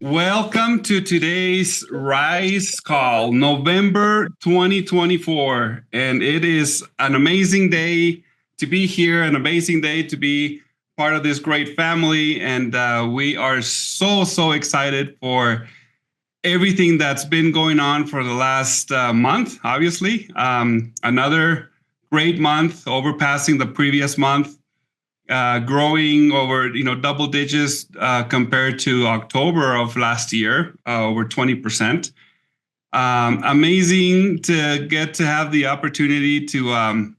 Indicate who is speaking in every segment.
Speaker 1: Welcome to today's Rise Call, November 2024. And it is an amazing day to be here, an amazing day to be part of this great family. And we are so excited for everything that's been going on for the last month, obviously. Another great month, overpassing the previous month, growing over double digits compared to October of last year, over 20%. Amazing to get to have the opportunity to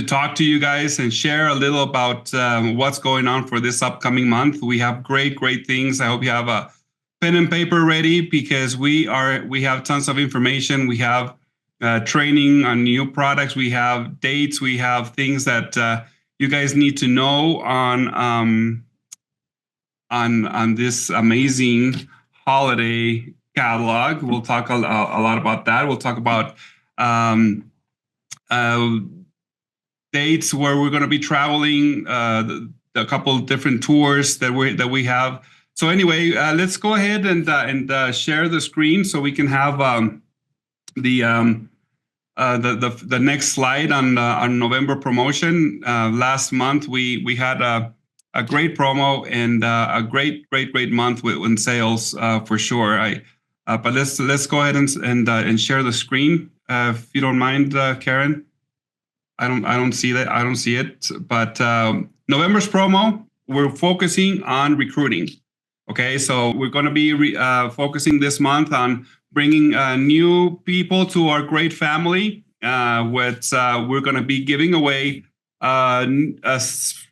Speaker 1: talk to you guys and share a little about what's going on for this upcoming month. We have great things. I hope you have a pen and paper ready because we have tons of information. We have training on new products. We have dates. We have things that you guys need to know on this amazing holiday catalog. We'll talk a lot about that. We'll talk about dates where we're going to be traveling, a couple of different tours that we have. So anyway, let's go ahead and share the screen so we can have the next slide on November promotion. Last month we had a great promo and a great month in sales for sure. But let's go ahead and share the screen if you don't mind, Karen. I don't see that. I don't see it. But November's promo, we're focusing on recruiting. Okay, so we're going to be focusing this month on bringing new people to our great family. We're going to be giving away a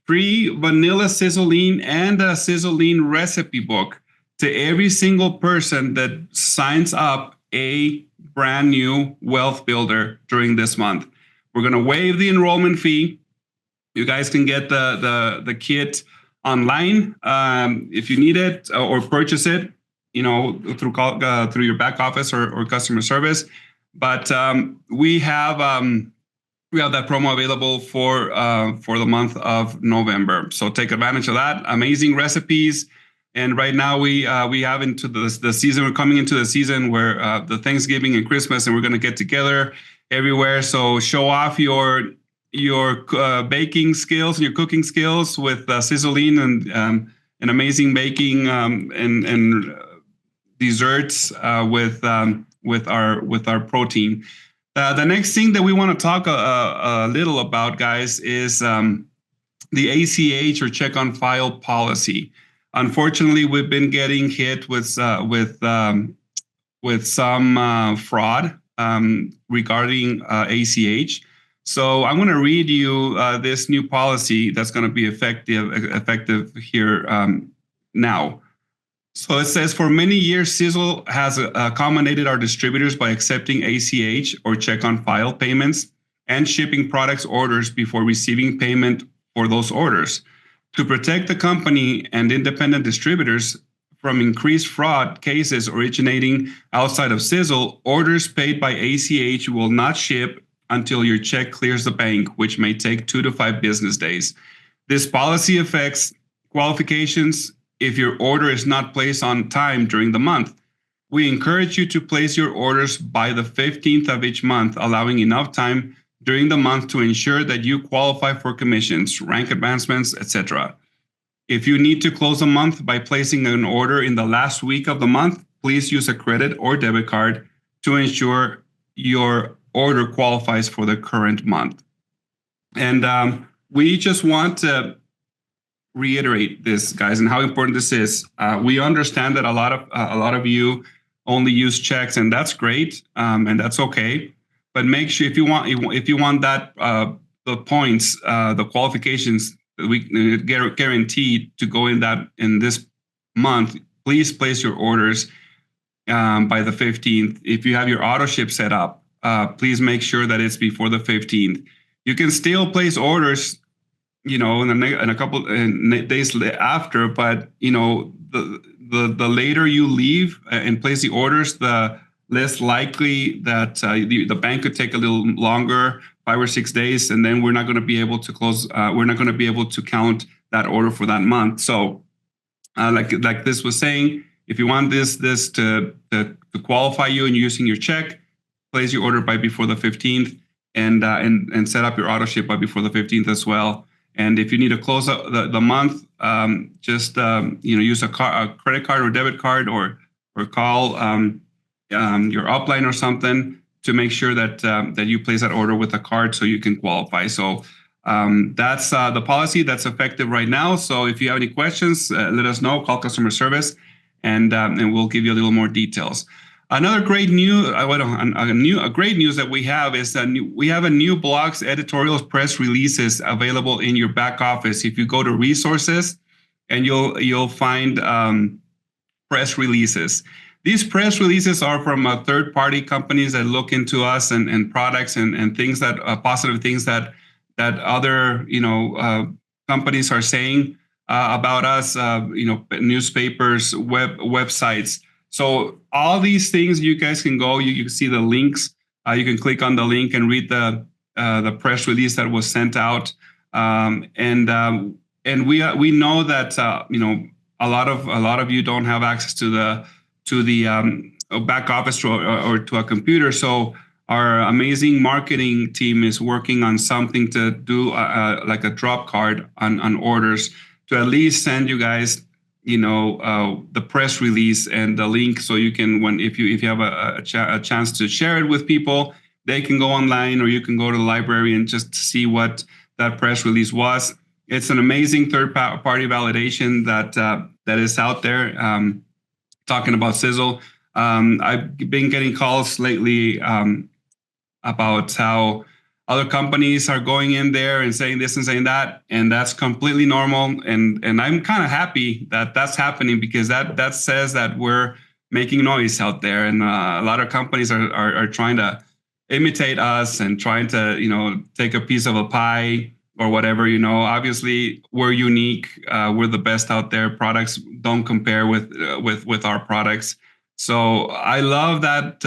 Speaker 1: free vanilla sizzling and a sizzling recipe book to every single person that signs up a brand new wealth builder during this month. We're going to waive the enrollment fee. You guys can get the kit online if you need it or purchase it, through your back office or customer service. But we have that promo available for the month of November. So take advantage of that. Amazing recipes. And right now we have into the season. We're coming into the season where the Thanksgiving and Christmas, and we're going to get together everywhere. So show off your baking skills and your cooking skills with sizzling and amazing baking and desserts with our protein. The next thing that we want to talk a little about, guys, is the ACH or check on file policy. Unfortunately, we've been getting hit with some fraud regarding ACH. So I'm going to read you this new policy that's going to be effective here now. So it says, for many years, Sisel has accommodated our distributors by accepting ACH or check on file payments and shipping products orders before receiving payment for those orders. To protect the company and independent distributors from increased fraud cases originating outside of Sisel, orders paid by ACH will not ship until your check clears the bank, which may take 2 to 5 business days. This policy affects qualifications if your order is not placed on time during the month. We encourage you to place your orders by the 15th of each month, allowing enough time during the month to ensure that you qualify for commissions, rank advancements, etc. If you need to close a month by placing an order in the last week of the month, please use a credit or debit card to ensure your order qualifies for the current month. And we just want to reiterate this, guys, and how important this is. We understand that a lot of you only use checks, and that's great, and that's okay. But make sure if you want that the points, the qualifications that we guaranteed to go in this month, please place your orders by the 15th. If you have your auto ship set up, please make sure that it's before the 15th. You can still place orders, in a couple days after, but the later you leave and place the orders, the less likely that the bank could take a little longer, 5 or 6 days, and then we're not going to be able to close. We're not going to be able to count that order for that month. So, like this was saying, If you want this to qualify you and using your check, place your order by before the 15th, and set up your auto ship by before the 15th as well. And if you need to close out the month, just use a credit card or debit card, or call your upline or something to make sure that you place that order with a card so you can qualify. So that's the policy that's effective right now. So if you have any questions, let us know. Call customer service, and we'll give you a little more details. Another great news, great news that we have is that we have a new blogs, editorials, press releases available in your back office. If you go to resources, and you'll find press releases. These press releases are from third-party companies that look into us and products and things that positive things that other companies are saying about us. Newspapers, websites. So all these things, you guys can go. You can see the links. You can click on the link and read the press release that was sent out. And we know that a lot of you don't have access to the back office or to a computer. So our amazing marketing team is working on something to do like a drop card on orders to at least send you guys the press release and the link, so you can, if you have a chance to share it with people, they can go online, or you can go to the library and just see what that press release was. It's an amazing third-party validation that is out there. Talking about Sisel, I've been getting calls lately about how other companies are going in there and saying this and saying that, and that's completely normal. And I'm kind of happy that that's happening, because that says that we're making noise out there, and a lot of companies are trying to imitate us and trying to take a piece of a pie or whatever. Obviously we're unique. We're the best out there. Products don't compare with our products. So I love that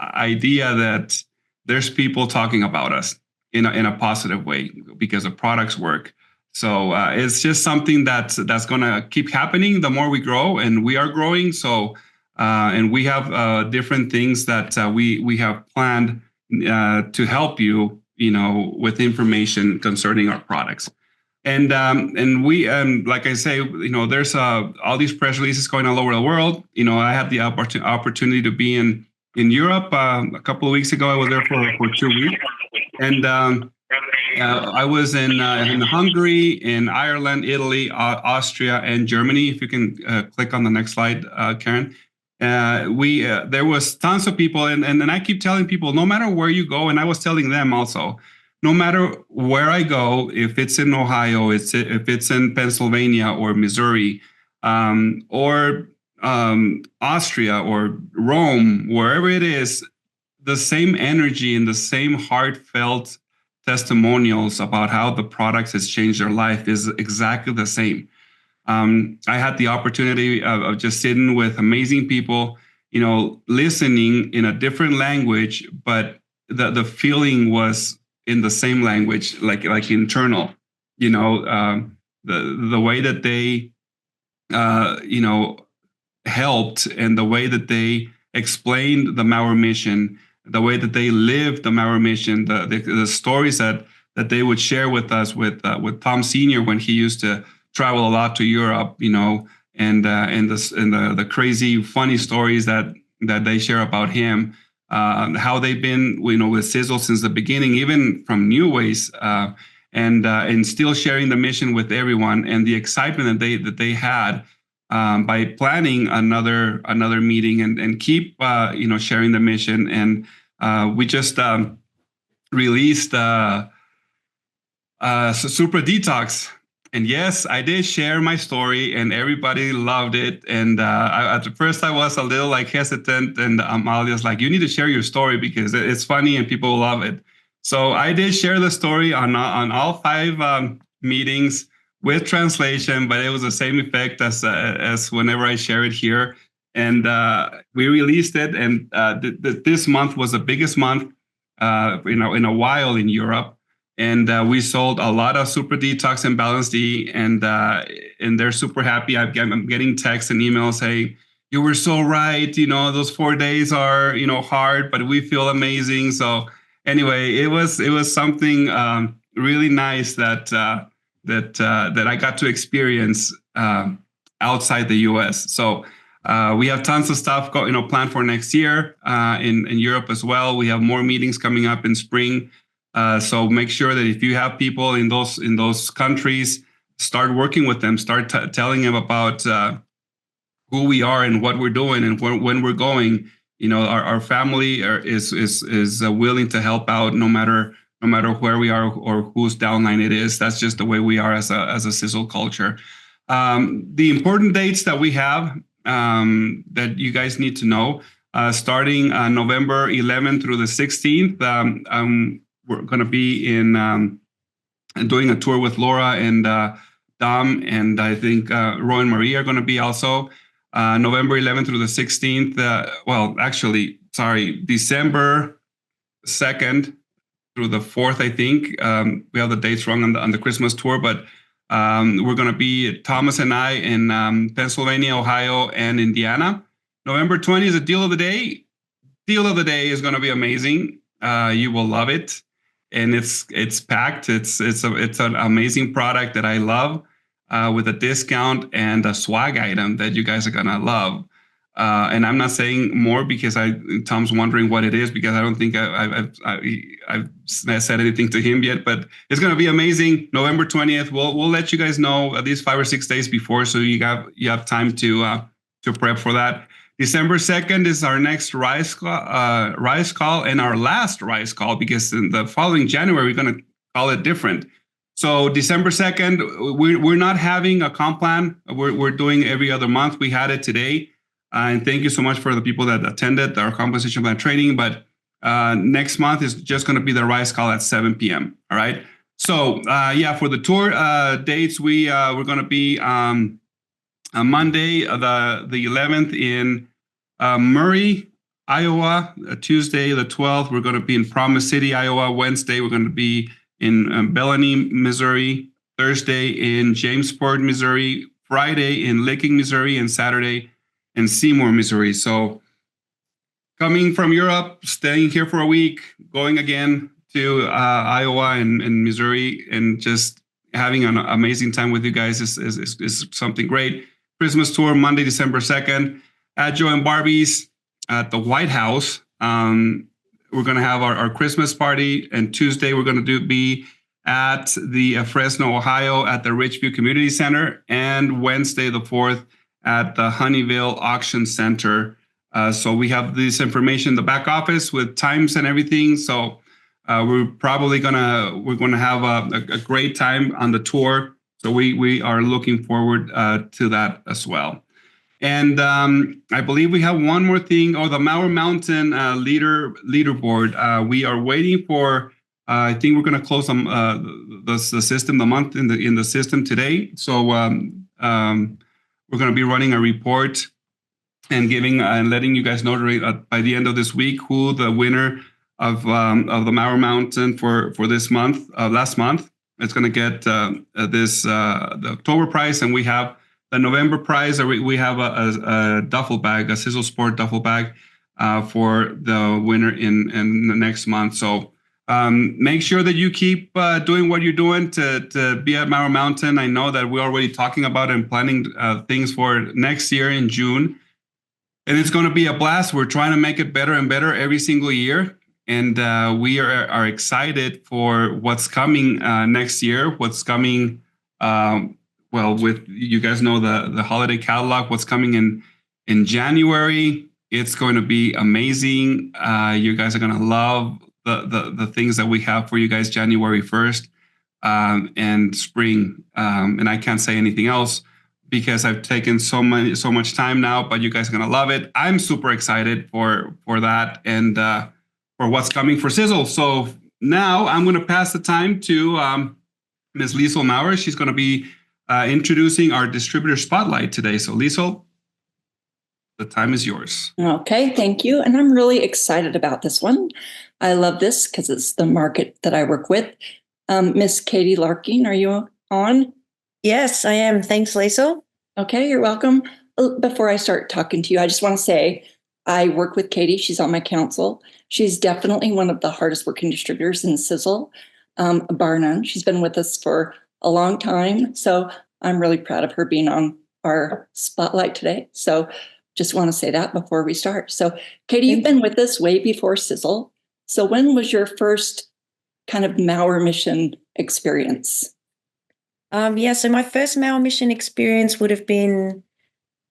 Speaker 1: idea that there's people talking about us in a positive way because the products work. So it's just something that's going to keep happening the more we grow, and we are growing. So and we have different things that we have planned to help you, with information concerning our products. And we like I say, there's all these press releases going all over the world. I had the opportunity to be in Europe a couple of weeks ago. I was there for 2 weeks, and I was in Hungary, in Ireland, Italy, Austria, and Germany. If you can click on the next slide, Karen. There was tons of people, and I keep telling people, no matter where you go, and I was telling them also, no matter where I go, if it's in Ohio, if it's in Pennsylvania or Missouri, or Austria or Rome, wherever it is, the same energy and the same heartfelt testimonials about how the products has changed their life is exactly the same. I had the opportunity of just sitting with amazing people, listening in a different language, but the feeling was in the same language, like internal. The way that they helped, and the way that they explained the Mower mission, the way that they lived the Mower mission, the stories that they would share with us, with Tom Senior when he used to travel a lot to Europe, and the crazy funny stories that they share about him, how they've been with Sisel since the beginning, even from New Ways, and still sharing the mission with everyone, and the excitement that they had by planning another meeting and keep sharing the mission. And we just released Super Detox. And yes, I did share my story, and everybody loved it. And at first I was a little hesitant, and Amalia's like, you need to share your story because it's funny and people love it. So I did share the story on all 5 meetings with translation, but it was the same effect as whenever I share it here. And we released it, and this month was the biggest month in a while in Europe. And we sold a lot of Super Detox and Balance D, and they're super happy. I'm getting texts and emails saying, You were so right. Those 4 days are, hard, but we feel amazing. So anyway, it was something really nice that I got to experience outside the U.S. So we have tons of stuff planned for next year in Europe as well. We have more meetings coming up in spring. So make sure that if you have people in those countries, start working with them. Start telling them about who we are and what we're doing and when we're going. Our family is willing to help out no matter where we are or whose downline it is. That's just the way we are as a Sisel culture. The important dates that we have that you guys need to know, starting November 11th through the 16th, we're going to be in doing a tour with Laura and Dom, and I think Roy and Marie are going to be also. November 11th through the 16th. December 2nd through the 4th, I think. We have the dates wrong on the Christmas tour, but we're going to be, Thomas and I, in Pennsylvania, Ohio, and Indiana. November 20th is a deal of the day. Deal of the day is going to be amazing. You will love it. And it's packed. It's an amazing product that I love. With a discount and a swag item that you guys are gonna love. And I'm not saying more because Tom's wondering what it is, because I don't think I've said anything to him yet. But it's gonna be amazing. November 20th. We'll let you guys know at least 5 or 6 days before, so you have time to prep for that. December 2nd is our next Rise Call and our last Rise Call, because in the following January we're gonna call it different. So December 2nd, we're not having a comp plan. We're doing every other month. We had it today. And thank you so much for the people that attended our composition plan training. But next month is just going to be the Rise Call at 7 p.m. All right. So for the tour dates, we're going to be on Monday, the 11th in Murray, Iowa. Tuesday, the 12th, we're going to be in Promise City, Iowa. Wednesday, we're going to be in Bellany, Missouri. Thursday in Jamesport, Missouri. Friday in Licking, Missouri. And Saturday in Seymour, Missouri. So coming from Europe, staying here for a week, going again to Iowa and Missouri, and just having an amazing time with you guys is something great. Christmas tour, Monday, December 2nd, at Joe and Barbie's at the White House. We're going to have our Christmas party, and Tuesday we're going to be at the Fresno, Ohio, at the Richview Community Center, and Wednesday the 4th at the Honeyville Auction Center. So we have this information in the back office with times and everything. So we're gonna have a great time on the tour. So we are looking forward to that as well. And I believe we have one more thing. The Mower Mountain leaderboard. We are waiting for. I think we're going to close the system, the month in the system today. So we're going to be running a report and letting you guys know by the end of this week who the winner of the Mower Mountain for this month, last month. It's going to get the October prize, and we have the November prize. We have a duffel bag, a Sisel Sport duffel bag for the winner in the next month. So make sure that you keep doing what you're doing to be at Mower Mountain. I know that we're already talking about and planning things for next year in June. And it's going to be a blast. We're trying to make it better and better every single year. And we are excited for what's coming next year, what's coming, with you guys know the holiday catalog, what's coming in January. It's going to be amazing. You guys are going to love the things that we have for you guys January 1st and spring. And I can't say anything else because I've taken so much time now, but you guys are going to love it. I'm super excited for that and for what's coming for Sisel. So now I'm going to pass the time to Ms. Leisel Mower. She's going to be introducing our distributor spotlight today. So Leisel, the time is yours.
Speaker 2: Okay, thank you. And I'm really excited about this one. I love this because it's the market that I work with. Miss Katie Larkin, are you on?
Speaker 3: Yes, I am. Thanks, Leisel.
Speaker 2: Okay, you're welcome. before I start talking to you, I just want to say I work with Katie. She's on my council. She's definitely one of the hardest working distributors in Sisel, bar none. She's been with us for a long time. So I'm really proud of her being on our spotlight today. So just want to say that before we start. So Katie, you've been with us way before Sisel. So when was your first kind of Mower mission experience?
Speaker 3: So my first Mower mission experience would have been,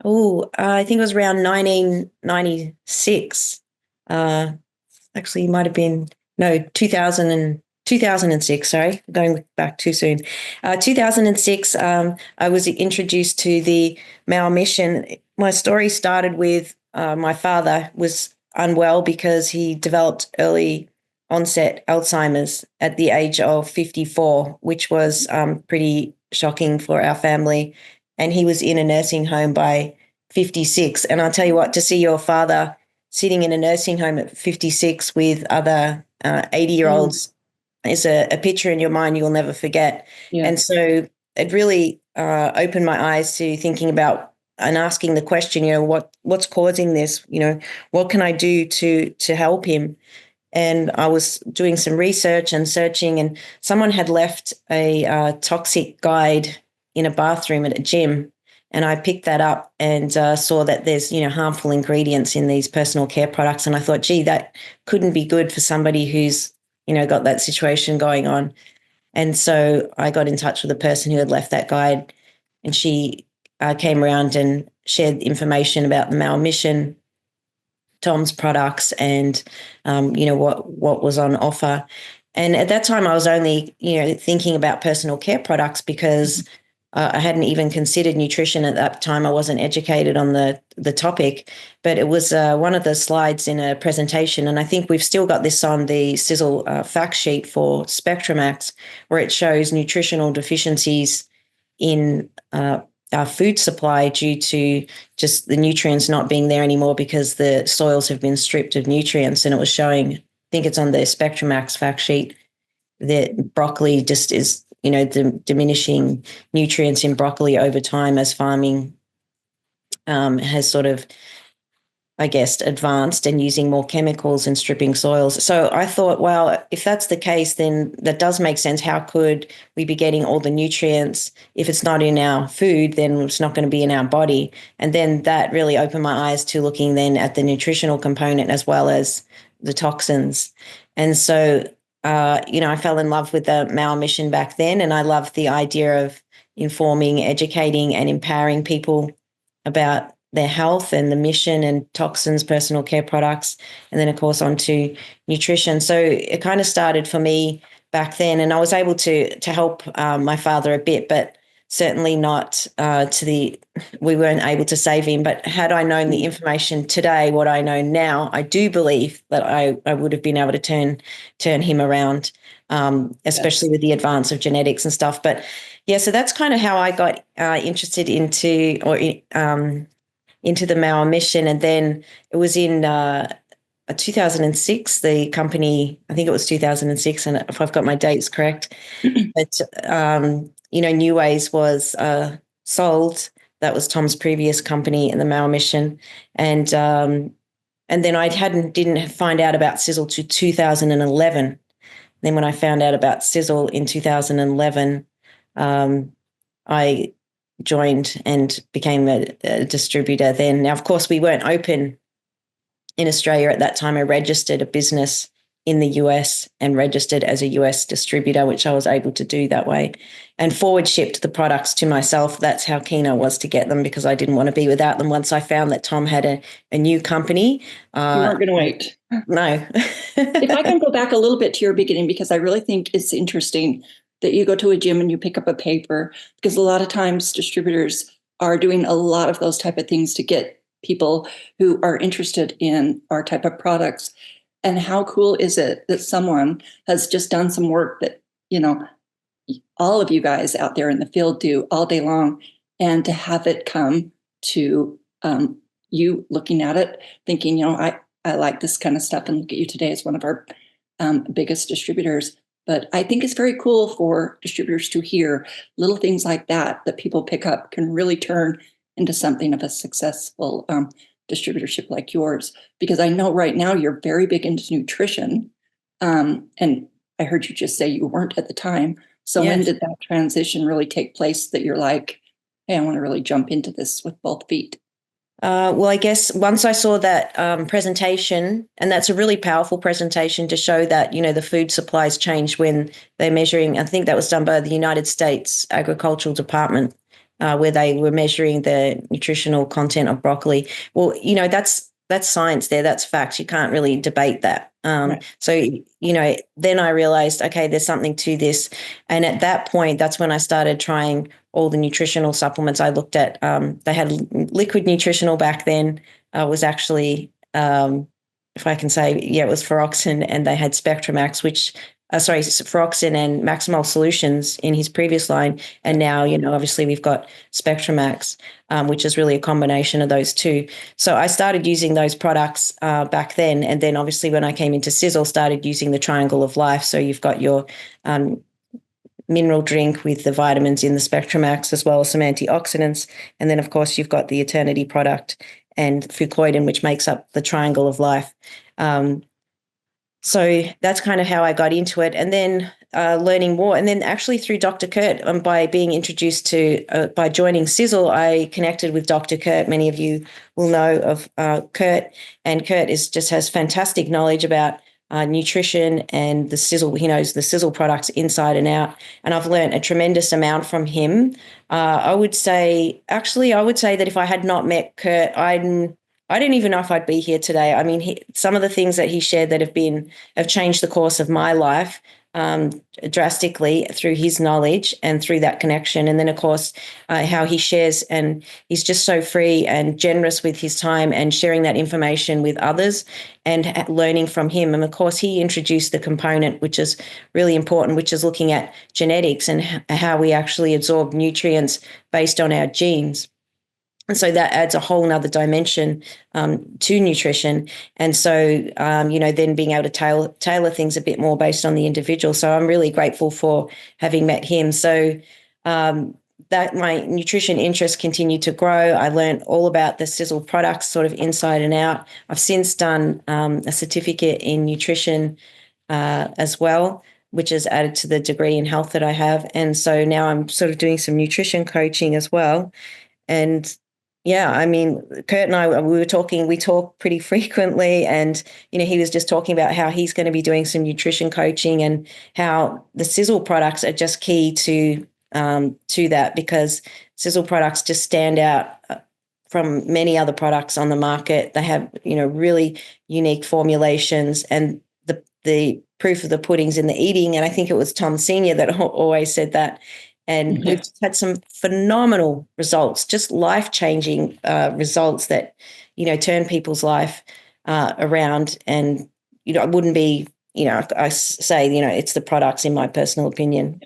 Speaker 3: I think it was around 1996. Actually, it might have been, 2006, sorry, going back too soon. 2006, I was introduced to the Mower mission. My story started with my father was unwell because he developed early onset Alzheimer's at the age of 54, which was pretty shocking for our family. And he was in a nursing home by 56. And I'll tell you what, to see your father sitting in a nursing home at 56 with other 80-year-olds is a picture in your mind you'll never forget. Yeah. And so it really opened my eyes to thinking about and asking the question, what's causing this? What can I do to help him? And I was doing some research and searching, and someone had left a toxic guide in a bathroom at a gym. And I picked that up and saw that there's, harmful ingredients in these personal care products. And I thought, gee, that couldn't be good for somebody who's, got that situation going on. And so I got in touch with the person who had left that guide, and she came around and shared information about the Mower mission, Tom's products, and what was on offer. And at that time, I was only thinking about personal care products because I hadn't even considered nutrition at that time. I wasn't educated on the topic, but it was one of the slides in a presentation, and I think we've still got this on the Sisel fact sheet for Spectramax, where it shows nutritional deficiencies in our food supply due to just the nutrients not being there anymore because the soils have been stripped of nutrients. And it was showing, I think it's on the Spectramax fact sheet, that broccoli just is, diminishing nutrients in broccoli over time as farming has sort of, I guess, advanced and using more chemicals and stripping soils. So I thought, well, if that's the case, then that does make sense. How could we be getting all the nutrients? If it's not in our food, then it's not going to be in our body. And then that really opened my eyes to looking then at the nutritional component as well as the toxins. And so, I fell in love with the Mower mission back then, and I loved the idea of informing, educating, and empowering people about their health and the mission and toxins, personal care products, and then, of course, onto nutrition. So it kind of started for me back then, and I was able to help my father a bit, but certainly not we weren't able to save him. But had I known the information today, what I know now, I do believe that I would have been able to turn him around, especially with the advance of genetics and stuff. But yeah, so that's kind of how I got interested into the Mower mission. And then it was in 2006, the company, I think it was 2006, and if I've got my dates correct, but New Ways was sold. That was Tom's previous company in the Mower mission. And then I didn't find out about Sisel to 2011. Then when I found out about Sisel in 2011, I joined and became a distributor then. Now, of course, we weren't open in Australia at that time. I registered a business in the US and registered as a US distributor, which I was able to do that way, and forward shipped the products to myself. That's how keen I was to get them, because I didn't want to be without them. Once I found that Tom had a new company.
Speaker 2: You weren't going to wait.
Speaker 3: No.
Speaker 2: If I can go back a little bit to your beginning, because I really think it's interesting that you go to a gym and you pick up a paper, because a lot of times distributors are doing a lot of those type of things to get people who are interested in our type of products. And how cool is it that someone has just done some work that, all of you guys out there in the field do all day long, and to have it come to you looking at it, thinking, I like this kind of stuff, and look at you today as one of our biggest distributors. But I think it's very cool for distributors to hear little things like that people pick up can really turn into something of a successful distributorship like yours? Because I know right now you're very big into nutrition. And I heard you just say you weren't at the time. So when did that transition really take place that you're like, hey, I want to really jump into this with both feet?
Speaker 3: Well, I guess once I saw that presentation, and that's a really powerful presentation to show that, the food supplies change when they're measuring. I think that was done by the United States Agricultural Department, where they were measuring the nutritional content of broccoli. Well, that's science there. That's facts. You can't really debate that.
Speaker 2: Right.
Speaker 3: So, then I realized, okay, there's something to this. And at that point, that's when I started trying all the nutritional supplements. I looked at, they had liquid nutritional back then, was actually, if I can say, it was Feroxin, and they had Spectramax, which, Feroxin and Maximal Solutions in his previous line. And now, obviously we've got Spectramax, which is really a combination of those two. So I started using those products back then. And then obviously when I came into Sisel, started using the Triangle of Life. So you've got your mineral drink with the vitamins in the Spectramax, as well as some antioxidants. And then, of course, you've got the Eternity product and Fucoidan, which makes up the Triangle of Life. So that's kind of how I got into it. And then learning more. And then actually through Dr. Kurt, by being introduced to, by joining Sisel, I connected with Dr. Kurt. Many of you will know of Kurt. And Kurt just has fantastic knowledge about nutrition and the Sisel. He knows the Sisel products inside and out. And I've learned a tremendous amount from him. I would say that if I had not met Kurt, I don't even know if I'd be here today. I mean, some of the things that he shared that have changed the course of my life drastically through his knowledge and through that connection. And then, of course, how he shares, and he's just so free and generous with his time and sharing that information with others and learning from him. And, of course, he introduced the component, which is really important, which is looking at genetics and how we actually absorb nutrients based on our genes. And so that adds a whole nother dimension to nutrition. And so, then being able to tailor things a bit more based on the individual. So I'm really grateful for having met him. So that my nutrition interest continued to grow. I learned all about the Sisel products sort of inside and out. I've since done a certificate in nutrition as well, which is added to the degree in health that I have. And so now I'm sort of doing some nutrition coaching as well. And yeah, I mean, Kurt and I, we talk pretty frequently, and, he was just talking about how he's going to be doing some nutrition coaching and how the Sisel products are just key to that, because Sisel products just stand out from many other products on the market. They have, really unique formulations, and the proof of the pudding's in the eating. And I think it was Tom Senior that always said that. And we've had some phenomenal results, just life-changing results that, turn people's life around. And, it wouldn't be, I say, it's the products, in my personal opinion.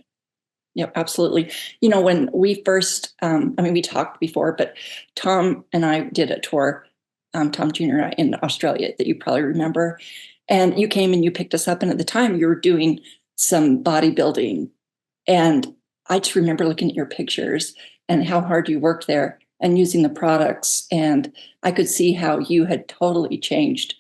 Speaker 2: Yeah, absolutely. When we first, we talked before, but Tom and I did a tour, Tom Junior in Australia, that you probably remember. And you came and you picked us up. And at the time you were doing some bodybuilding. And I just remember looking at your pictures and how hard you worked there and using the products. And I could see how you had totally changed,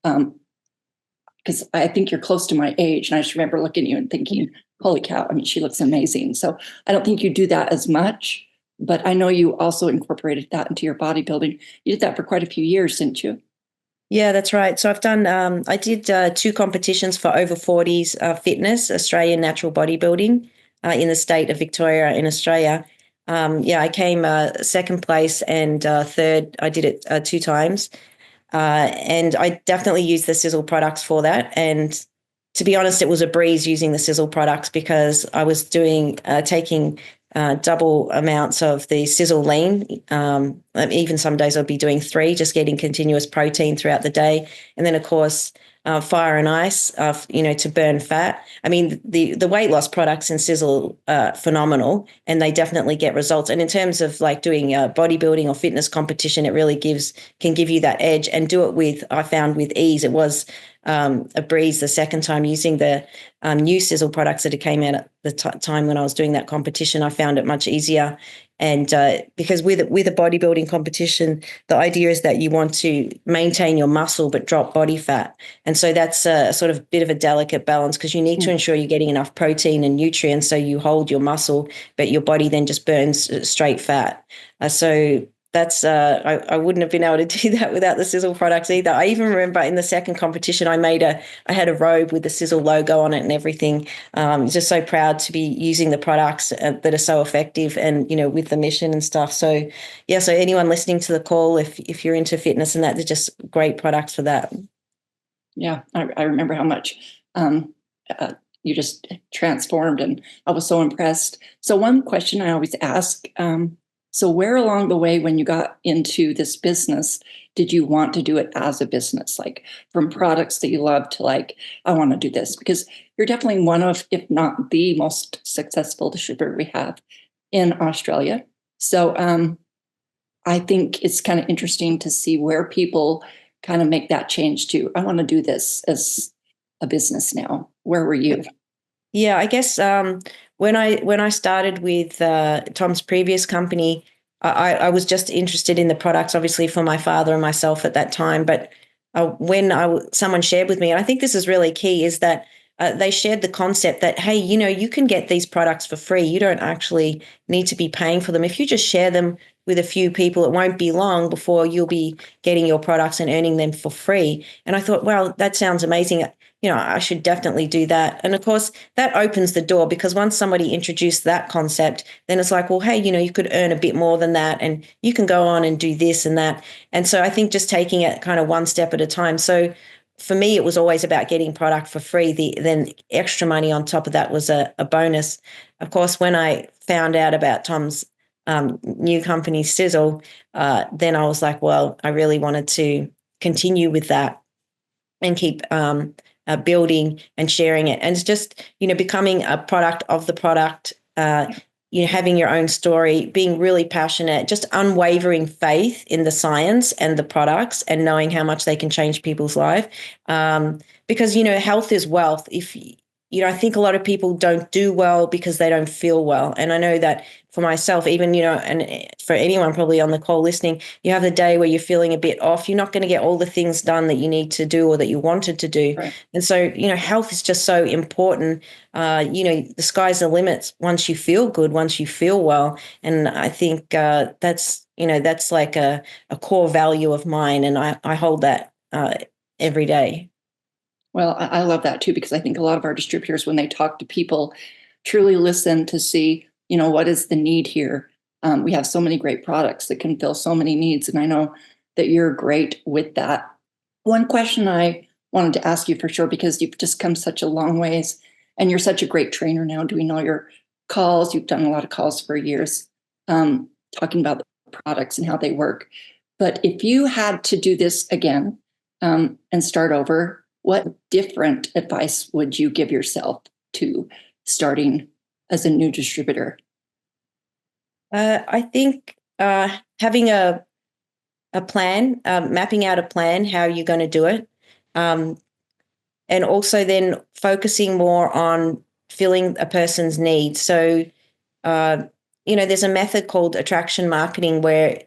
Speaker 2: because I think you're close to my age. And I just remember looking at you and thinking, holy cow, she looks amazing. So I don't think you do that as much, but I know you also incorporated that into your bodybuilding. You did that for quite a few years, didn't you?
Speaker 3: Yeah, that's right. So I've done, I did 2 competitions for over 40s fitness, Australian natural bodybuilding, in the state of Victoria in Australia. I came second place and third. I did it 2 times. And I definitely used the Sisel products for that. And to be honest, it was a breeze using the Sisel products, because I was taking double amounts of the Sisel lean. Even some days I'd be doing 3, just getting continuous protein throughout the day. And then, of course, fire and ice, to burn fat. The weight loss products in Sisel are phenomenal, and they definitely get results. And in terms of like doing bodybuilding or fitness competition, it really can give you that edge, and do it I found with ease. It was a breeze the second time using the new Sisel products that came out at the time when I was doing that competition. I found it much easier. And because with a bodybuilding competition, the idea is that you want to maintain your muscle but drop body fat. And so that's a sort of bit of a delicate balance, because you need to ensure you're getting enough protein and nutrients so you hold your muscle, but your body then just burns straight fat. So that's I wouldn't have been able to do that without the Sisel products either. I even remember in the second competition, I had a robe with the Sisel logo on it and everything. Just so proud to be using the products that are so effective, and with the mission and stuff. So yeah, so anyone listening to the call, if you're into fitness and that, they're just great products for that.
Speaker 2: Yeah, I remember how much you just transformed, and I was so impressed. So one question I always ask. So where along the way when you got into this business did you want to do it as a business? Like from products that you love to like, I want to do this, because you're definitely one of, if not the most successful distributor we have in Australia. So I think it's kind of interesting to see where people kind of make that change to, I want to do this as a business now. Where were you?
Speaker 3: Yeah, I guess when I started with Tom's previous company, I was just interested in the products, obviously for my father and myself at that time. But when someone shared with me, and I think this is really key, is that they shared the concept that, hey, you can get these products for free. You don't actually need to be paying for them. If you just share them with a few people, it won't be long before you'll be getting your products and earning them for free. And I thought, well, that sounds amazing. I should definitely do that. And of course, that opens the door, because once somebody introduced that concept, then it's like, well, hey, you could earn a bit more than that, and you can go on and do this and that. And so I think just taking it kind of one step at a time. So for me, it was always about getting product for free. Then extra money on top of that was a bonus. Of course, when I found out about Tom's new company, Sisel, then I was like, well, I really wanted to continue with that and keep building and sharing it. And it's just, becoming a product of the product, having your own story, being really passionate, just unwavering faith in the science and the products, and knowing how much they can change people's life. Because, health is wealth. I think a lot of people don't do well because they don't feel well. And I know that for myself, even, and for anyone probably on the call listening, you have a day where you're feeling a bit off. You're not going to get all the things done that you need to do or that you wanted to do.
Speaker 2: Right.
Speaker 3: And so, health is just so important. The sky's the limit once you feel good, once you feel well. And I think that's like a core value of mine. And I hold that every day.
Speaker 2: Well, I love that too, because I think a lot of our distributors, when they talk to people, truly listen to see, what is the need here. We have so many great products that can fill so many needs. And I know that you're great with that. One question I wanted to ask you for sure, because you've just come such a long ways and you're such a great trainer now, doing all your calls. You've done a lot of calls for years, talking about the products and how they work. But if you had to do this again and start over, what different advice would you give yourself to starting as a new distributor?
Speaker 3: I think having a plan, mapping out a plan, how you're going to do it, and also then focusing more on filling a person's needs. So, there's a method called attraction marketing where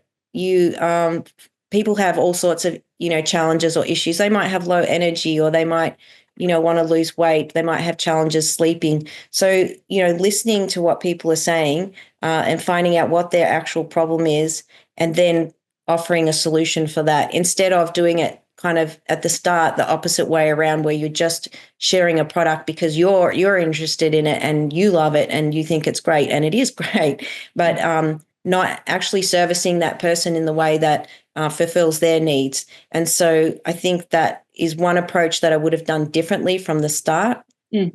Speaker 3: people have all sorts of, challenges or issues. They might have low energy, or they might, want to lose weight. They might have challenges sleeping. So, listening to what people are saying and finding out what their actual problem is, and then offering a solution for that, instead of doing it kind of at the start the opposite way around, where you're just sharing a product because you're interested in it and you love it and you think it's great, and it is great, but not actually servicing that person in the way that fulfills their needs. And so I think that is one approach that I would have done differently from the start. And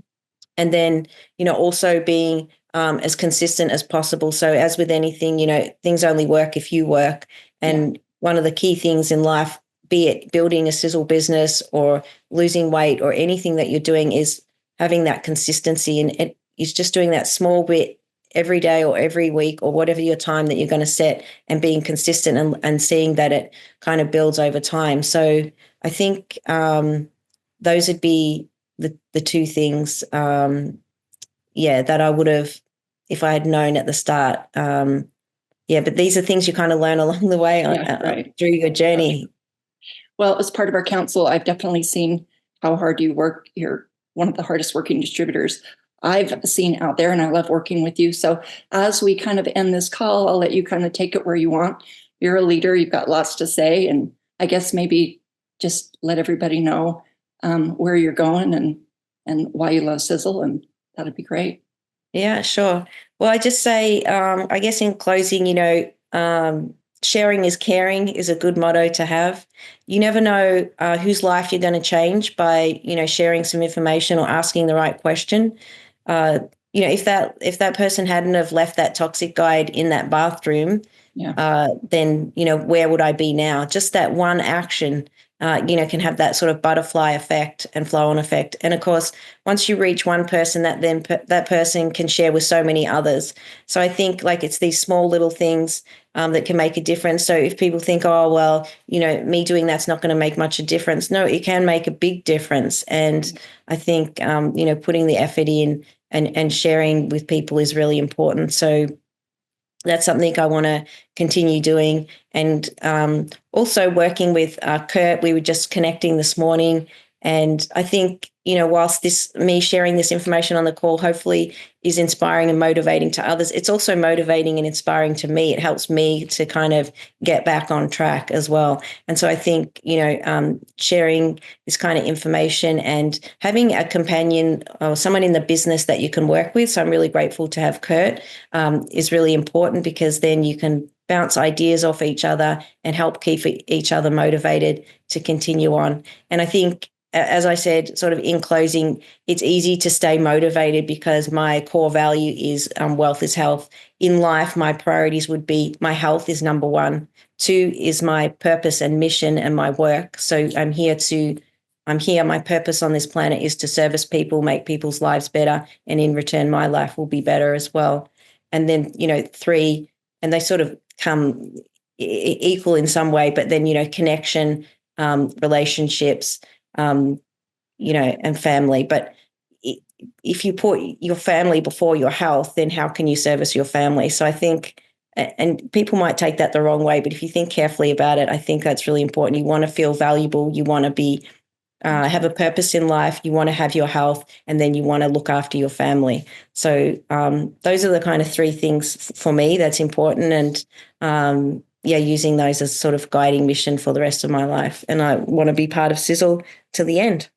Speaker 3: then, also being as consistent as possible. So as with anything, things only work if you work. And one of the key things in life, be it building a Sisel business or losing weight or anything that you're doing, is having that consistency. And it is just doing that small bit every day or every week or whatever your time that you're going to set, and being consistent and seeing that it kind of builds over time. So I think those would be the two things, that I would have, if I had known at the start. But these are things you kind of learn along the way through your journey.
Speaker 2: Well, as part of our council, I've definitely seen how hard you work. You're one of the hardest working distributors I've seen out there, and I love working with you. So as we kind of end this call, I'll let you kind of take it where you want. You're a leader. You've got lots to say, and I guess maybe just let everybody know where you're going and why you love Sisel, and that'd be great.
Speaker 3: Yeah, sure. Well, I just say, I guess in closing, sharing is caring is a good motto to have. You never know whose life you're going to change by, sharing some information or asking the right question. If that person hadn't have left that toxic guide in that bathroom, then, where would I be now? Just that one action, can have that sort of butterfly effect and flow-on effect. And of course, once you reach one person, that person can share with so many others. So I think it's these small little things that can make a difference. So if people think, oh, well, me doing that's not going to make much a difference. No, it can make a big difference. And I think, putting the effort in and sharing with people is really important. So that's something I want to continue doing. And also working with Kurt, we were just connecting this morning. And I think, whilst me sharing this information on the call hopefully is inspiring and motivating to others, it's also motivating and inspiring to me. It helps me to kind of get back on track as well. And so I think, sharing this kind of information and having a companion or someone in the business that you can work with. So I'm really grateful to have Kurt, is really important, because then you can bounce ideas off each other and help keep each other motivated to continue on. And I think, as I said, sort of in closing, it's easy to stay motivated because my core value is wealth is health. In life, my priorities would be my health is number one. 2 is my purpose and mission and my work. So I'm here. My purpose on this planet is to service people, make people's lives better. And in return, my life will be better as well. And then, 3, and they sort of come equal in some way, but then, connection, relationships, and family. But if you put your family before your health, then how can you service your family? So I think, and people might take that the wrong way, but if you think carefully about it, I think that's really important. You want to feel valuable. You want to be, have a purpose in life. You want to have your health, and then you want to look after your family. So those are the kind of 3 things for me that's important. And using those as sort of guiding mission for the rest of my life. And I want to be part of Sisel to the end.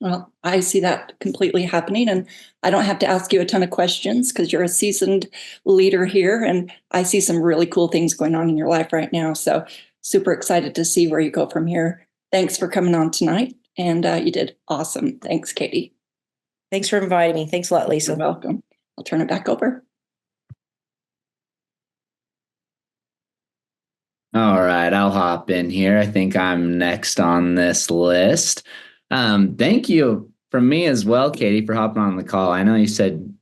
Speaker 2: Well, I see that completely happening, and I don't have to ask you a ton of questions because you're a seasoned leader here, and I see some really cool things going on in your life right now. So super excited to see where you go from here. Thanks for coming on tonight, and you did awesome. Thanks, Katie.
Speaker 3: Thanks for inviting me. Thanks a lot, Lisa.
Speaker 2: You're welcome. I'll turn it back over.
Speaker 4: All right, I'll hop in here. I think I'm next on this list. Thank you from me as well, Katie, for hopping on the call. I know you said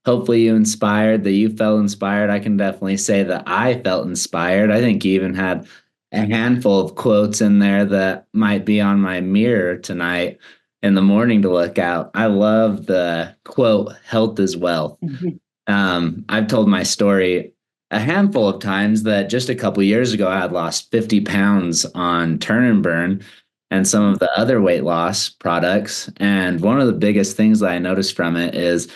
Speaker 4: hopefully you felt inspired. I can definitely say that I felt inspired. I think you even had a handful of quotes in there that might be on my mirror tonight in the morning to look out. I love the quote, health is wealth. Mm-hmm. I've told my story a handful of times that just a couple years ago, I had lost 50 pounds on Turn and Burn and some of the other weight loss products. And one of the biggest things that I noticed from it is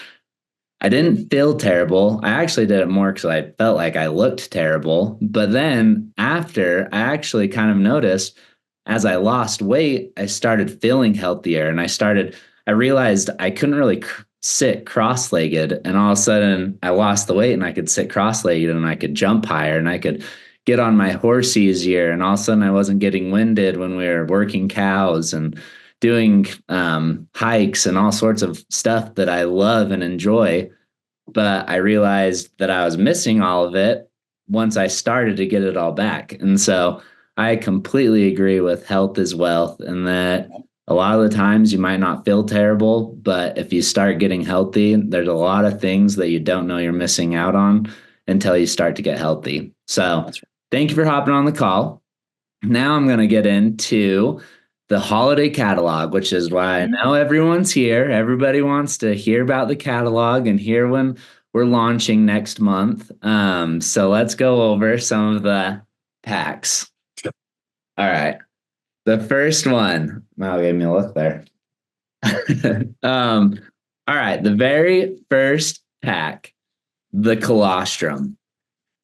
Speaker 4: I didn't feel terrible. I actually did it more because I felt like I looked terrible. But then after, I actually kind of noticed as I lost weight, I started feeling healthier. And I realized I couldn't really sit cross-legged, and all of a sudden I lost the weight and I could sit cross-legged and I could jump higher and I could get on my horse easier, and all of a sudden I wasn't getting winded when we were working cows and doing hikes and all sorts of stuff that I love and enjoy. But I realized that I was missing all of it once I started to get it all back. And so I completely agree with health is wealth, and that a lot of the times you might not feel terrible, but if you start getting healthy, there's a lot of things that you don't know you're missing out on until you start to get healthy. So thank you for hopping on the call. Now I'm going to get into the holiday catalog, which is why I know everyone's here. Everybody wants to hear about the catalog and hear when we're launching next month. So let's go over some of the packs. All right. The first one, Mal gave me a look there. All right. The very first pack, the colostrum.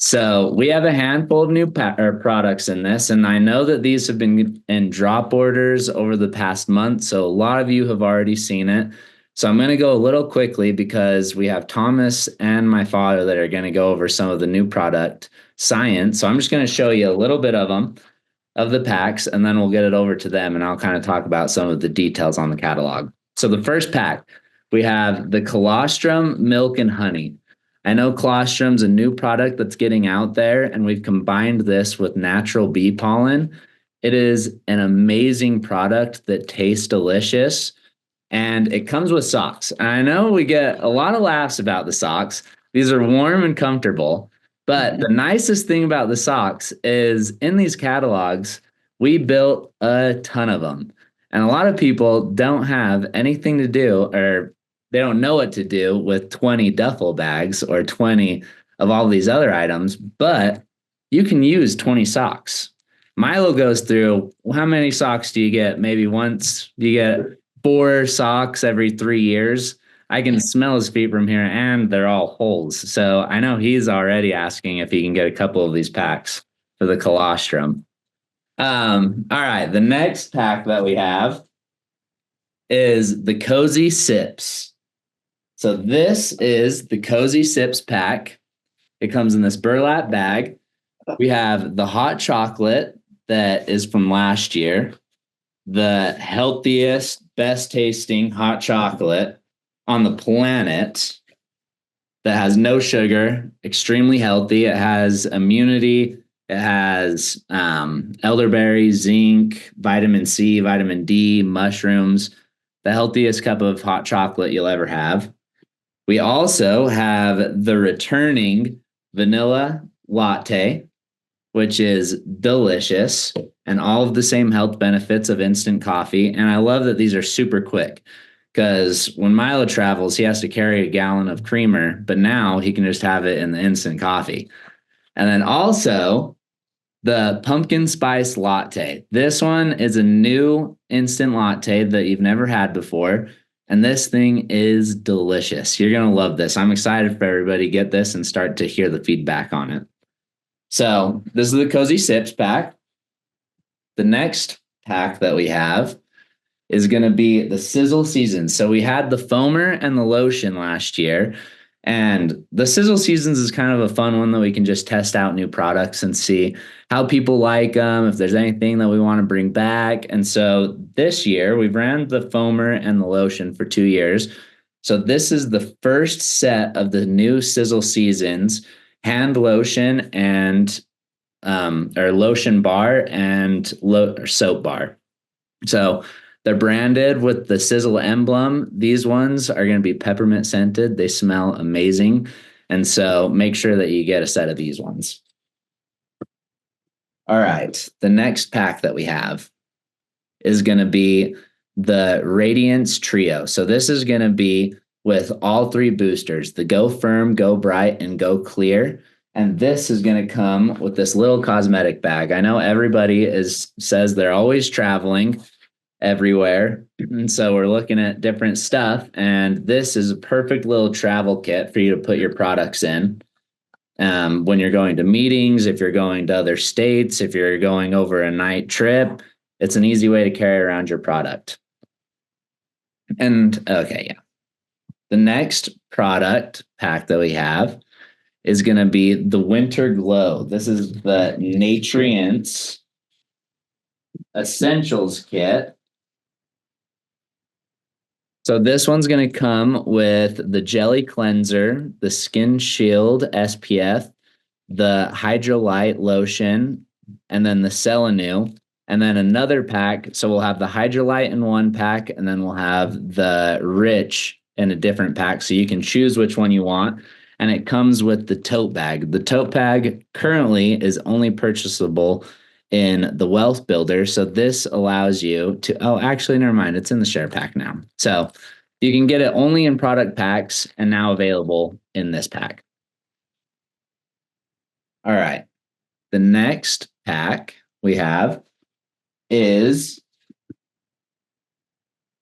Speaker 4: So we have a handful of new products in this, and I know that these have been in drop orders over the past month, so a lot of you have already seen it. So I'm going to go a little quickly because we have Thomas and my father that are going to go over some of the new product science. So I'm just going to show you a little bit of them, of the packs, and then we'll get it over to them, and I'll kind of talk about some of the details on the catalog. So the first pack, we have the colostrum milk and honey. I know colostrum's a new product that's getting out there, and we've combined this with natural bee pollen. It is an amazing product that tastes delicious, and it comes with socks. And I know we get a lot of laughs about the socks. These are warm and comfortable, but the nicest thing about the socks is in these catalogs, we built a ton of them. And a lot of people don't have anything to do, or they don't know what to do with 20 duffel bags or 20 of all these other items, but you can use 20 socks. Milo goes through, how many socks do you get? Maybe once you get 4 socks every 3 years. I can smell his feet from here, and they're all holes. So I know he's already asking if he can get a couple of these packs for the colostrum. All right, the next pack that we have is the Cozy Sips. So this is the Cozy Sips pack. It comes in this burlap bag. We have the hot chocolate that is from last year, the healthiest, best tasting hot chocolate on the planet that has no sugar, extremely healthy. It has immunity. It has elderberry, zinc, vitamin C, vitamin D, mushrooms, the healthiest cup of hot chocolate you'll ever have. We also have the returning vanilla latte, which is delicious and all of the same health benefits of instant coffee. And I love that these are super quick because when Milo travels, he has to carry a gallon of creamer, but now he can just have it in the instant coffee. And then also the pumpkin spice latte. This one is a new instant latte that you've never had before. And this thing is delicious. You're going to love this. I'm excited for everybody to get this and start to hear the feedback on it. So this is the Cozy Sips pack. The next pack that we have is going to be the Sizzle Seasons. So we had the foamer and the lotion last year. And the Sizzle Seasons is kind of a fun one that we can just test out new products and see how people like them, if there's anything that we want to bring back. And so this year, we've ran the foamer and the lotion for 2 years. So this is the first set of the new Sizzle Seasons, hand lotion and or lotion bar and soap bar. So they're branded with the Sizzle emblem. These ones are going to be peppermint scented. They smell amazing. And so make sure that you get a set of these ones. All right. The next pack that we have is going to be the Radiance Trio. So this is going to be with all 3 boosters, the Go Firm, Go Bright, and Go Clear. And this is going to come with this little cosmetic bag. I know everybody says they're always traveling everywhere. And so we're looking at different stuff. And this is a perfect little travel kit for you to put your products in. When you're going to meetings, if you're going to other states, if you're going over a night trip, it's an easy way to carry around your product. And okay, yeah. The next product pack that we have is going to be the Winter Glow. This is the Nutrients Essentials Kit. So this one's going to come with the Jelly Cleanser, the Skin Shield SPF, the Hydrolyte Lotion, and then the Selenu, and then another pack. So we'll have the Hydrolyte in one pack, and then we'll have the Rich in a different pack. So you can choose which one you want. And it comes with the tote bag. The tote bag currently is only purchasable in the Wealth Builder. So this allows you to, oh, actually, never mind. It's in the share pack now. So you can get it only in product packs and now available in this pack. All right. The next pack we have is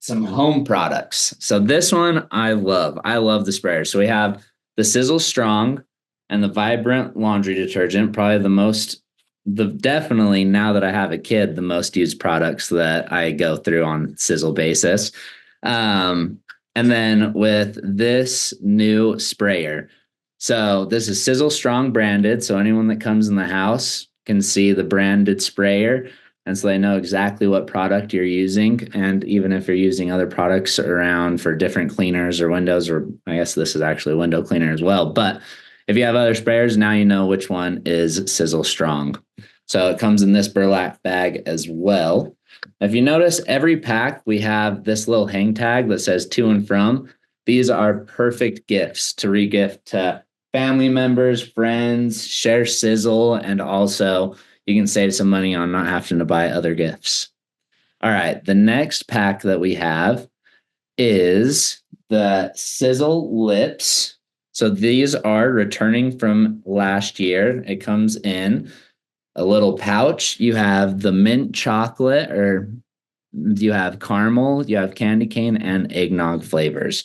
Speaker 4: some home products. So this one I love. I love the sprayer. So we have the Sisel Strong and the Vibrant Laundry Detergent, probably definitely now that I have a kid, the most used products that I go through on Sisel basis. And then with this new sprayer. So this is Sisel Strong branded. So anyone that comes in the house can see the branded sprayer. And so they know exactly what product you're using. And even if you're using other products around for different cleaners or windows, or I guess this is actually a window cleaner as well. But if you have other sprayers, now you know which one is Sisel Strong. So it comes in this burlap bag as well. If you notice, every pack, we have this little hang tag that says to and from. These are perfect gifts to regift to family members, friends, share Sisel, and also you can save some money on not having to buy other gifts. All right, the next pack that we have is the Sisel Lips. So these are returning from last year. It comes in a little pouch. You have the mint chocolate, or you have caramel, you have candy cane, and eggnog flavors.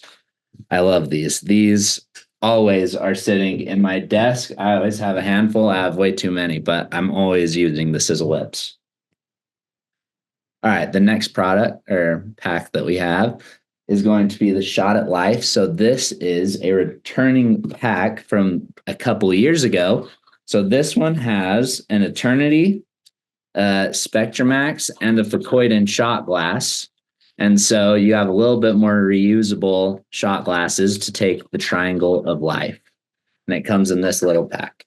Speaker 4: I love these. These always are sitting in my desk. I always have a handful. I have way too many, but I'm always using the Sisel Lips. All right, the next product or pack that we have is going to be the Shot at Life. So this is a returning pack from a couple years ago. So this one has an Eternity, Spectramax, and a Verkoiden shot glass. And so you have a little bit more reusable shot glasses to take the Triangle of Life. And it comes in this little pack.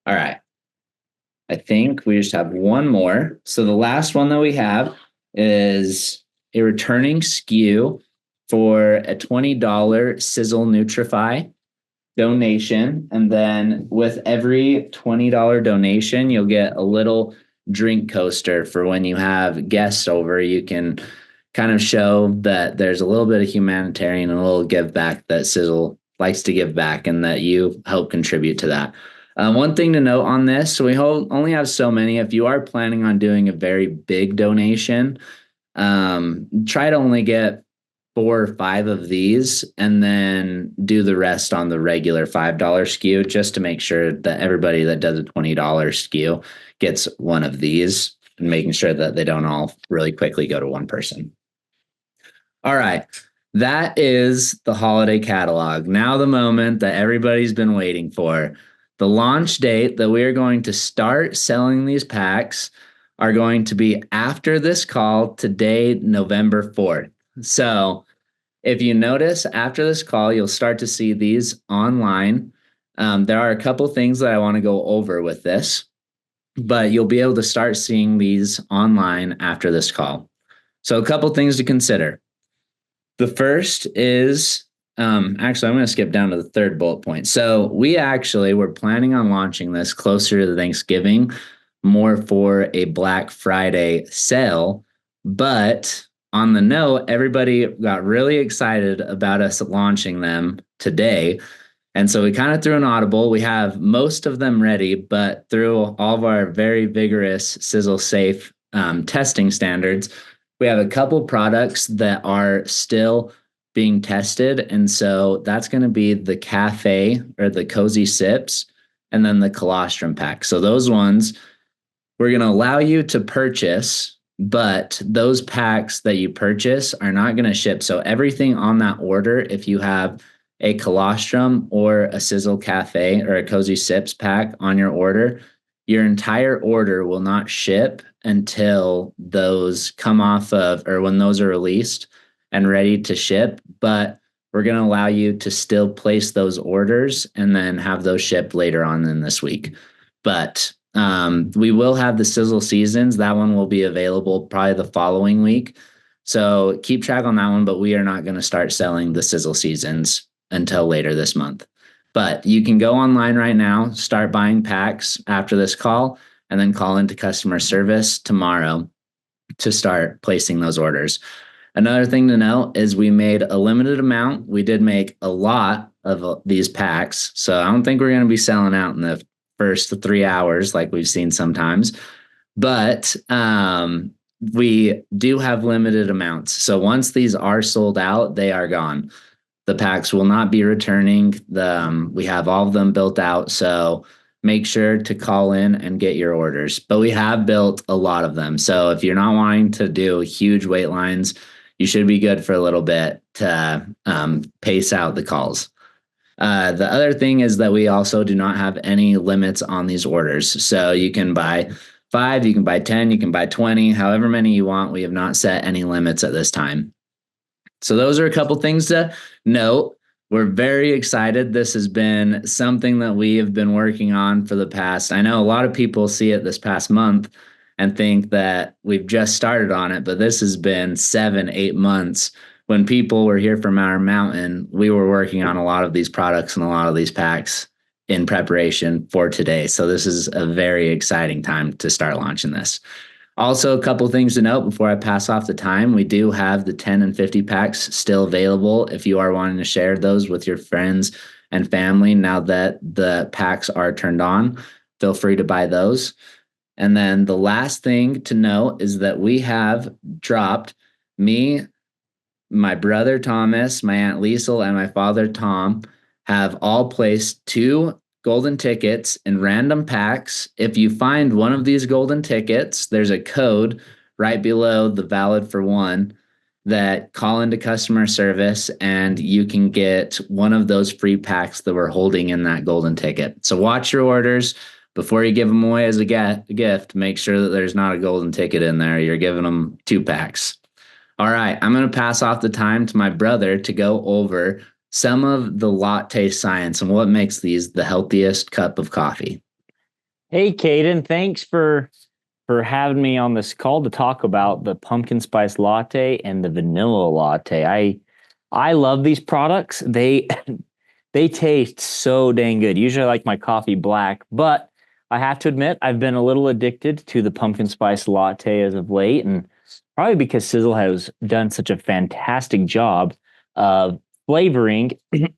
Speaker 4: All right. I think we just have one more. So the last one that we have is a returning SKU for a $20 Sisel Nutrify donation. And then with every $20 donation, you'll get a little drink coaster for when you have guests over. You can kind of show that there's a little bit of humanitarian and a little give back that Sisel likes to give back and that you help contribute to that. One thing to note on this, so we only have so many. If you are planning on doing a very big donation, try to only get 4 or 5 of these and then do the rest on the regular $5 SKU, just to make sure that everybody that does a $20 SKU gets one of these, and making sure that they don't all really quickly go to one person. All right. That is the holiday catalog. Now the moment that everybody's been waiting for. The launch date that we are going to start selling these packs are going to be after this call today, November 4th. So if you notice, after this call, you'll start to see these online. There are a couple things that I want to go over with this, but you'll be able to start seeing these online after this call. So a couple things to consider. The first is, actually, I'm going to skip down to the third bullet point. So we actually were planning on launching this closer to Thanksgiving, more for a Black Friday sale. But on the note, everybody got really excited about us launching them today. And so we kind of threw an audible. We have most of them ready, but through all of our very vigorous Sisel Safe testing standards, we have a couple products that are still being tested. And so that's going to be the Cafe or the Cozy Sips, and then the Colostrum pack. So those ones we're going to allow you to purchase, but those packs that you purchase are not going to ship. So everything on that order, if you have a Colostrum or a Sisel Cafe or a Cozy Sips pack on your order, your entire order will not ship until those come off of, or when those are released and ready to ship. But we're going to allow you to still place those orders and then have those shipped later on in this week. But we will have the Sisel Seasons. That one will be available probably the following week. So keep track on that one, but we are not going to start selling the Sisel Seasons until later this month. But you can go online right now, start buying packs after this call, and then call into customer service tomorrow to start placing those orders. Another thing to note is we made a limited amount. We did make a lot of these packs, so I don't think we're going to be selling out in the first 3 hours like we've seen sometimes. But we do have limited amounts. So once these are sold out, they are gone. The packs will not be returning. We have all of them built out. So make sure to call in and get your orders. But we have built a lot of them. So if you're not wanting to do huge wait lines, you should be good for a little bit to pace out the calls. The other thing is that we also do not have any limits on these orders. So you can buy 5, you can buy 10, you can buy 20, however many you want. We have not set any limits at this time. So those are a couple things to note. We're very excited. This has been something that we have been working on for the past, I know a lot of people see it this past month and think that we've just started on it, but this has been 7-8 months. When people were here from our mountain, we were working on a lot of these products and a lot of these packs in preparation for today. So this is a very exciting time to start launching this. Also, a couple things to note before I pass off the time. We do have the 10 and 50 packs still available if you are wanting to share those with your friends and family now that the packs are turned on. Feel free to buy those. And then the last thing to note is that we have dropped, me, my brother Thomas, my Aunt Leisel, and my father Tom have all placed 2 golden tickets in random packs. If you find one of these golden tickets, there's a code right below the valid for one that call into customer service and you can get one of those free packs that we're holding in that golden ticket. So watch your orders before you give them away as a gift. Make sure that there's not a golden ticket in there. You're giving them 2 packs. All right, I'm going to pass off the time to my brother to go over some of the latte science and what makes these the healthiest cup of coffee.
Speaker 5: Hey, Kaden, thanks for having me on this call to talk about the pumpkin spice latte and the vanilla latte. I love these products. They taste so dang good. Usually I like my coffee black, but I have to admit I've been a little addicted to the pumpkin spice latte as of late, and probably because Sisel has done such a fantastic job of flavoring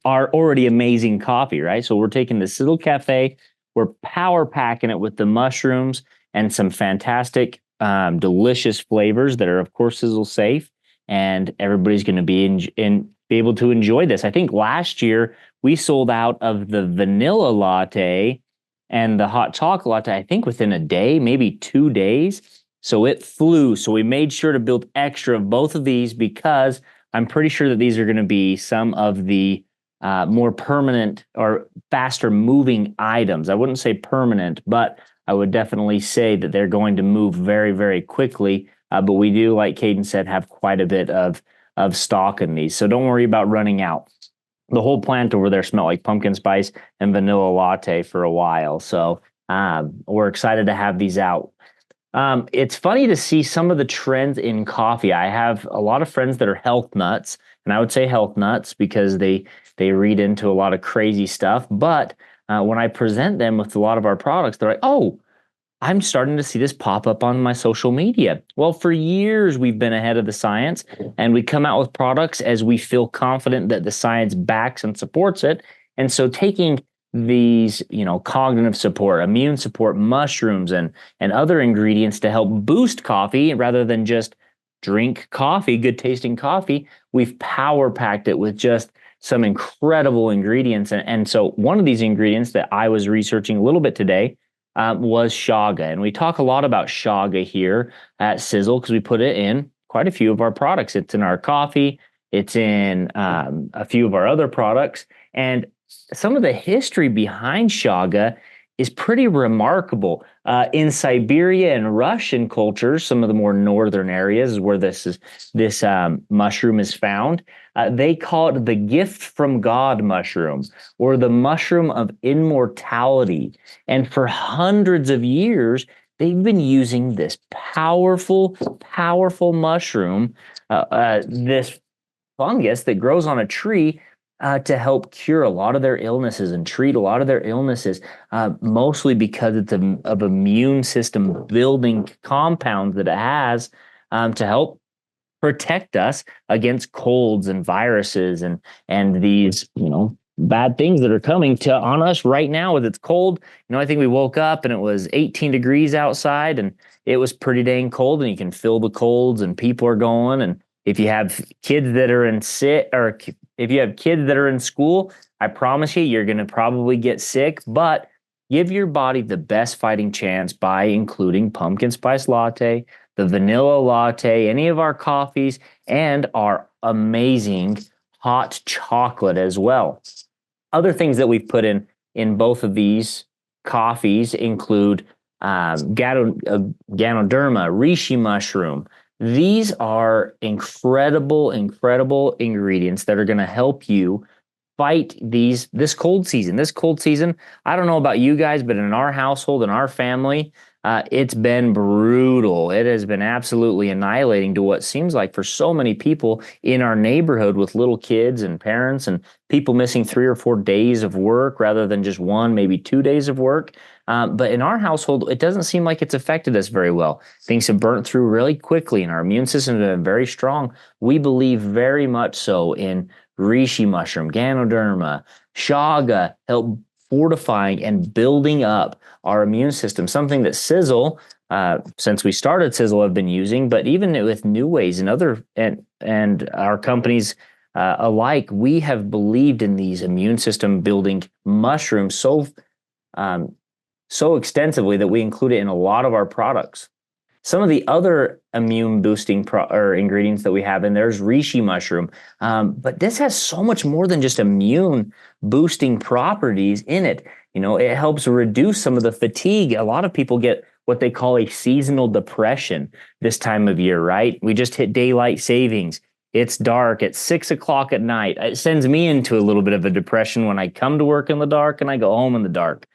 Speaker 5: our already amazing coffee, right? So we're taking the Sisel Cafe, we're power packing it with the mushrooms and some fantastic, delicious flavors that are, of course, Sisel safe, and everybody's going to be able to enjoy this. I think last year we sold out of the vanilla latte and the hot chocolate latte, I think within a day, maybe 2 days. So it flew. So we made sure to build extra of both of these because I'm pretty sure that these are going to be some of the more permanent or faster moving items. I wouldn't say permanent, but I would definitely say that they're going to move very, very quickly. But we do, like Kaden said, have quite a bit of stock in these. So don't worry about running out. The whole plant over there smelled like pumpkin spice and vanilla latte for a while. So we're excited to have these out. It's funny to see some of the trends in coffee. I have a lot of friends that are health nuts, and I would say health nuts because they read into a lot of crazy stuff. But when I present them with a lot of our products, they're like, oh, I'm starting to see this pop up on my social media. Well, for years, we've been ahead of the science, and we come out with products as we feel confident that the science backs and supports it. And so taking these, cognitive support, immune support, mushrooms, and other ingredients to help boost coffee rather than just drink coffee, good tasting coffee, we've power packed it with just some incredible ingredients. And so one of these ingredients that I was researching a little bit today was shaga. And we talk a lot about shaga here at Sisel because we put it in quite a few of our products. It's in our coffee. It's in a few of our other products. And some of the history behind shaga is pretty remarkable. In Siberia and Russian cultures, some of the more northern areas where this mushroom is found, they call it the gift from God mushroom or the mushroom of immortality. And for hundreds of years, they've been using this powerful, powerful mushroom, this fungus that grows on a tree to help cure a lot of their illnesses and treat a lot of their illnesses, mostly because it's of immune system building compounds that it has to help protect us against colds and viruses and these, bad things that are coming on us right now. As it's cold, I think we woke up and it was 18 degrees outside and it was pretty dang cold, and you can feel the colds and people are going. And if you have kids that are if you have kids that are in school, I promise you're going to probably get sick. But give your body the best fighting chance by including pumpkin spice latte, the vanilla latte, any of our coffees, and our amazing hot chocolate as well. Other things that we've put in both of these coffees include Ganoderma, reishi mushroom. These are incredible ingredients that are going to help you fight this cold season. This cold season, I don't know about you guys, but in our household, in our family, it's been brutal. It has been absolutely annihilating to what seems like for so many people in our neighborhood with little kids and parents and people missing 3 or 4 days of work rather than just 1, maybe 2 days of work. But in our household, it doesn't seem like it's affected us very well. Things have burnt through really quickly and our immune system has been very strong. We believe very much so in reishi mushroom, Ganoderma, chaga, help fortifying and building up our immune system, something that Sisel, since we started Sisel, have been using, but even with new ways and other and our companies alike, we have believed in these immune system building mushrooms so extensively that we include it in a lot of our products. Some of the other immune boosting ingredients that we have in there is reishi mushroom, but this has so much more than just immune boosting properties in it. It helps reduce some of the fatigue. A lot of people get what they call a seasonal depression this time of year, right? We just hit daylight savings. It's dark at 6 o'clock at night. It sends me into a little bit of a depression when I come to work in the dark and I go home in the dark.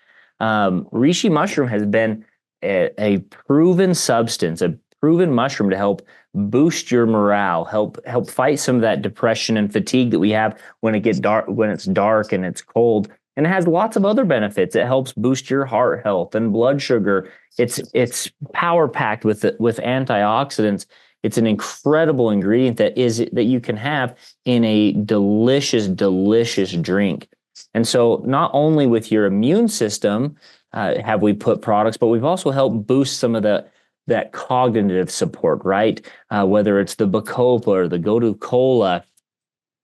Speaker 5: Reishi mushroom has been a proven substance, a proven mushroom to help boost your morale, help fight some of that depression and fatigue that we have when it gets dark, when it's dark and it's cold. And it has lots of other benefits. It helps boost your heart health and blood sugar. It's power packed with antioxidants. It's an incredible ingredient that you can have in a delicious drink. And so not only with your immune system have we put products, but we've also helped boost some of that cognitive support, right? Whether it's the Bacopa or the Gotu Cola,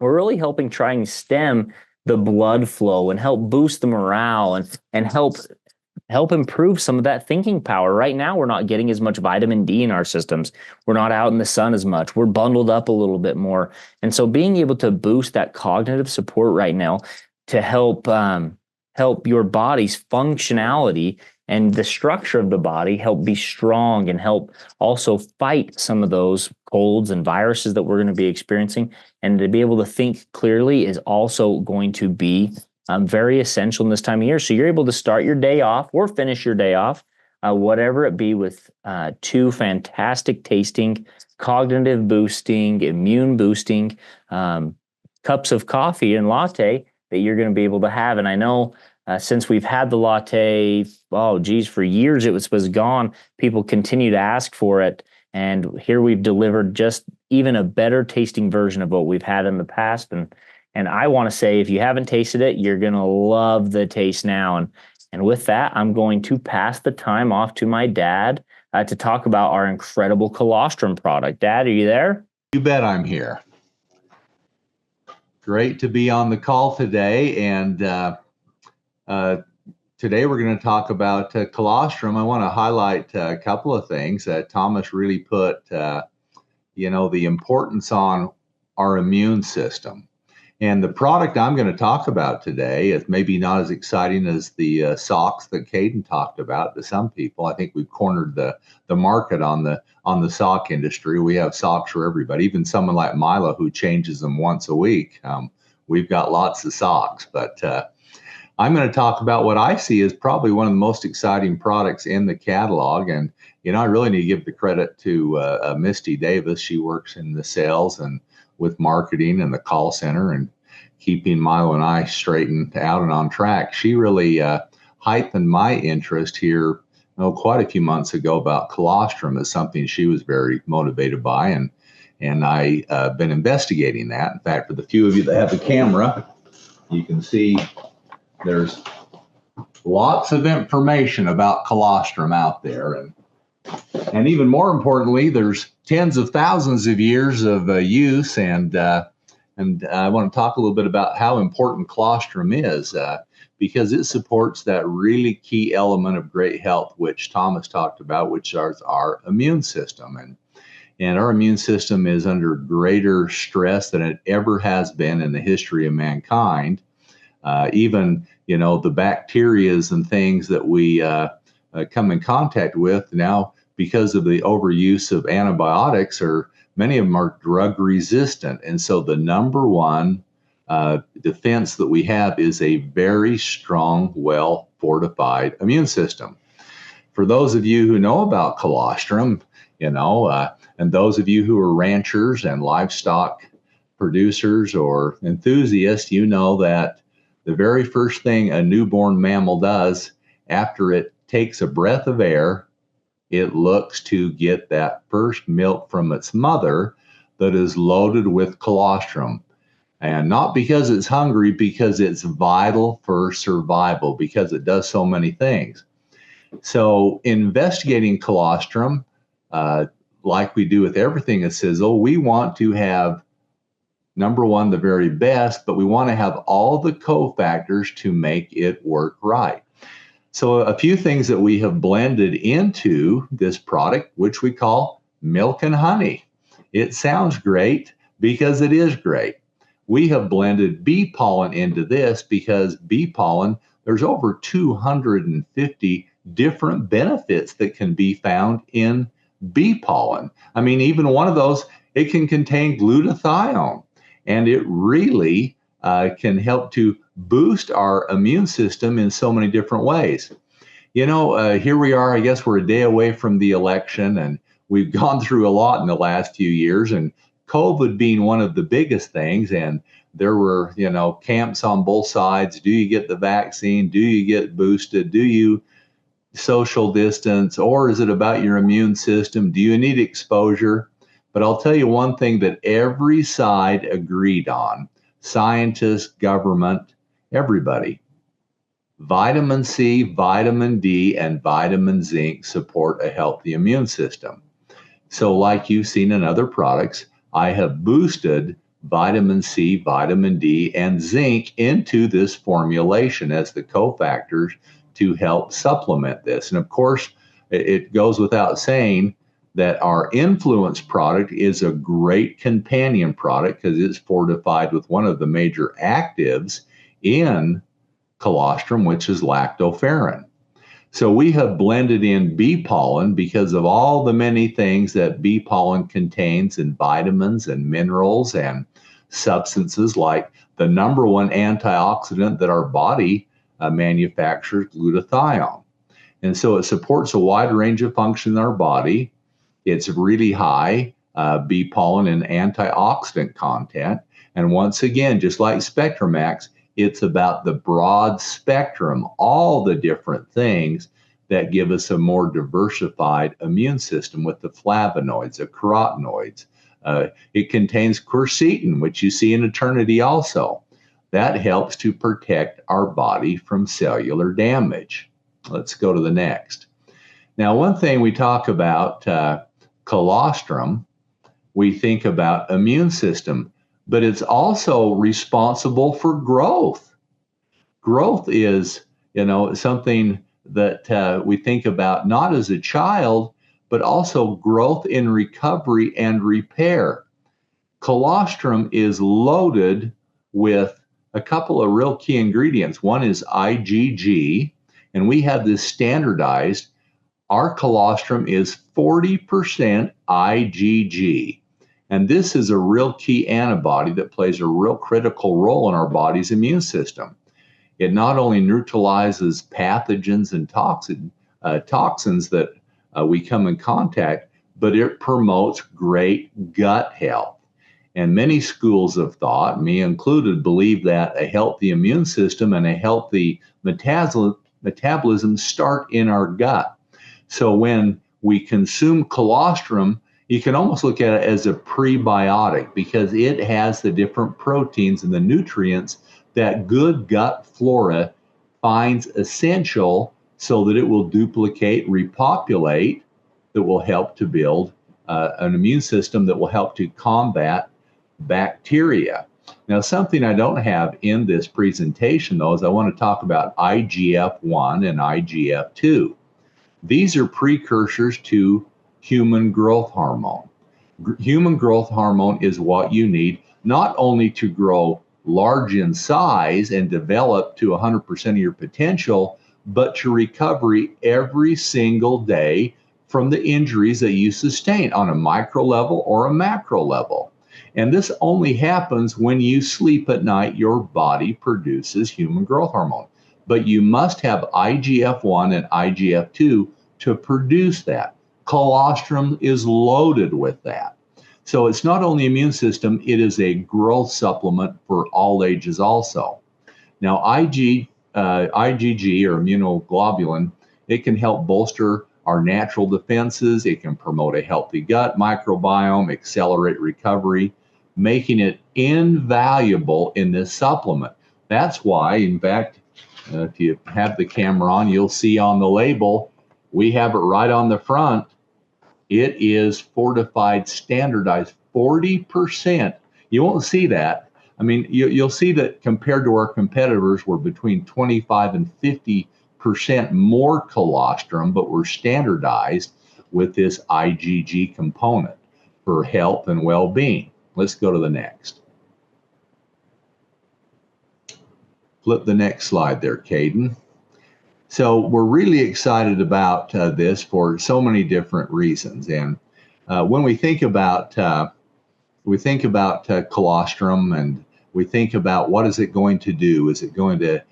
Speaker 5: we're really helping try and stem the blood flow and help boost the morale and help improve some of that thinking power. Right now, we're not getting as much vitamin D in our systems. We're not out in the sun as much. We're bundled up a little bit more. And so being able to boost that cognitive support right now to help your body's functionality and the structure of the body help be strong and help also fight some of those colds and viruses that we're going to be experiencing. And to be able to think clearly is also going to be very essential in this time of year. So you're able to start your day off or finish your day off, whatever it be, with 2 fantastic tasting, cognitive boosting, immune boosting cups of coffee and latte that you're going to be able to have. And I know since we've had the latte, for years it was gone, people continue to ask for it. And here we've delivered just even a better tasting version of what we've had in the past. And I want to say, if you haven't tasted it, you're going to love the taste now. And with that, I'm going to pass the time off to my dad to talk about our incredible colostrum product. Dad, are you there?
Speaker 6: You bet I'm here. Great to be on the call today. And today we're going to talk about colostrum. I want to highlight a couple of things. Thomas really put, the importance on our immune system. And the product I'm going to talk about today is maybe not as exciting as the socks that Kaden talked about to some people. I think we've cornered the market on the sock industry. We have socks for everybody, even someone like Milo who changes them once a week. We've got lots of socks, but I'm going to talk about what I see as probably one of the most exciting products in the catalog. And, I really need to give the credit to Misty Davis. She works in the sales and with marketing and the call center. And keeping Milo and I straightened out and on track. She really heightened my interest here quite a few months ago about colostrum as something she was very motivated by, and I been investigating that. In fact, for the few of you that have a camera, you can see there's lots of information about colostrum out there, and even more importantly, there's tens of thousands of years of use, and I want to talk a little bit about how important colostrum is, because it supports that really key element of great health, which Thomas talked about, which is our immune system. And our immune system is under greater stress than it ever has been in the history of mankind. Even, the bacterias and things that we come in contact with now, because of the overuse of antibiotics, many of them are drug resistant. And so the number one defense that we have is a very strong, well fortified immune system. For those of you who know about colostrum, and those of you who are ranchers and livestock producers or enthusiasts, you know that the very first thing a newborn mammal does after it takes a breath of air, it looks to get that first milk from its mother that is loaded with colostrum. And not because it's hungry, because it's vital for survival, because it does so many things. So investigating colostrum, like we do with everything at Sisel, we want to have, number one, the very best, but we want to have all the cofactors to make it work right. So a few things that we have blended into this product, which we call milk and honey. It sounds great because it is great. We have blended bee pollen into this because bee pollen, there's over 250 different benefits that can be found in bee pollen. I mean, even one of those, it can contain glutathione, and it really can help to boost our immune system in so many different ways. Here we are, I guess we're a day away from the election, and we've gone through a lot in the last few years, and COVID being one of the biggest things. And there were, camps on both sides. Do you get the vaccine? Do you get boosted? Do you social distance? Or is it about your immune system? Do you need exposure? But I'll tell you one thing that every side agreed on, scientists, government, everybody. Vitamin C, vitamin D, and vitamin zinc support a healthy immune system. So like you've seen in other products, I have boosted vitamin C, vitamin D, and zinc into this formulation as the cofactors to help supplement this. And of course, it goes without saying that our Influence product is a great companion product because it's fortified with one of the major actives in colostrum, which is lactoferrin. So we have blended in bee pollen because of all the many things that bee pollen contains in vitamins and minerals and substances, like the number one antioxidant that our body manufactures, glutathione. And so it supports a wide range of function in our body. It's really high bee pollen and antioxidant content. And once again, just like Spectrum-X, it's about the broad spectrum, all the different things that give us a more diversified immune system with the flavonoids, the carotenoids. It contains quercetin, which you see in Eternity also. That helps to protect our body from cellular damage. Let's go to the next. Now, one thing we talk about colostrum, we think about immune system, but it's also responsible for growth. Growth is, something that we think about not as a child, but also growth in recovery and repair. Colostrum is loaded with a couple of real key ingredients. One is IgG, and we have this standardized. Our colostrum is 40% IgG. And this is a real key antibody that plays a real critical role in our body's immune system. It not only neutralizes pathogens and toxins that we come in contact, but it promotes great gut health. And many schools of thought, me included, believe that a healthy immune system and a healthy metabolism start in our gut. So when we consume colostrum, you can almost look at it as a prebiotic because it has the different proteins and the nutrients that good gut flora finds essential so that it will duplicate, repopulate, that will help to build an immune system that will help to combat bacteria. Now, something I don't have in this presentation, though, is I want to talk about IGF-1 and IGF-2. These are precursors to human growth hormone. Human growth hormone is what you need not only to grow large in size and develop to 100% of your potential, but to recovery every single day from the injuries that you sustain on a micro level or a macro level. And this only happens when you sleep at night. Your body produces human growth hormone. But you must have IGF-1 and IGF-2 to produce that. Colostrum is loaded with that. So it's not only immune system, it is a growth supplement for all ages also. Now, IgG or immunoglobulin, it can help bolster our natural defenses. It can promote a healthy gut microbiome, accelerate recovery, making it invaluable in this supplement. That's why, in fact, if you have the camera on, you'll see on the label, we have it right on the front. It is fortified, standardized, 40%. You won't see that. I mean, you'll see that compared to our competitors, we're between 25 and 50% more colostrum, but we're standardized with this IgG component for health and well-being. Let's go to the next. Flip the next slide there, Kaden. So we're really excited about this for so many different reasons. And when we think about colostrum and we think about what is it going to do? Is it going to,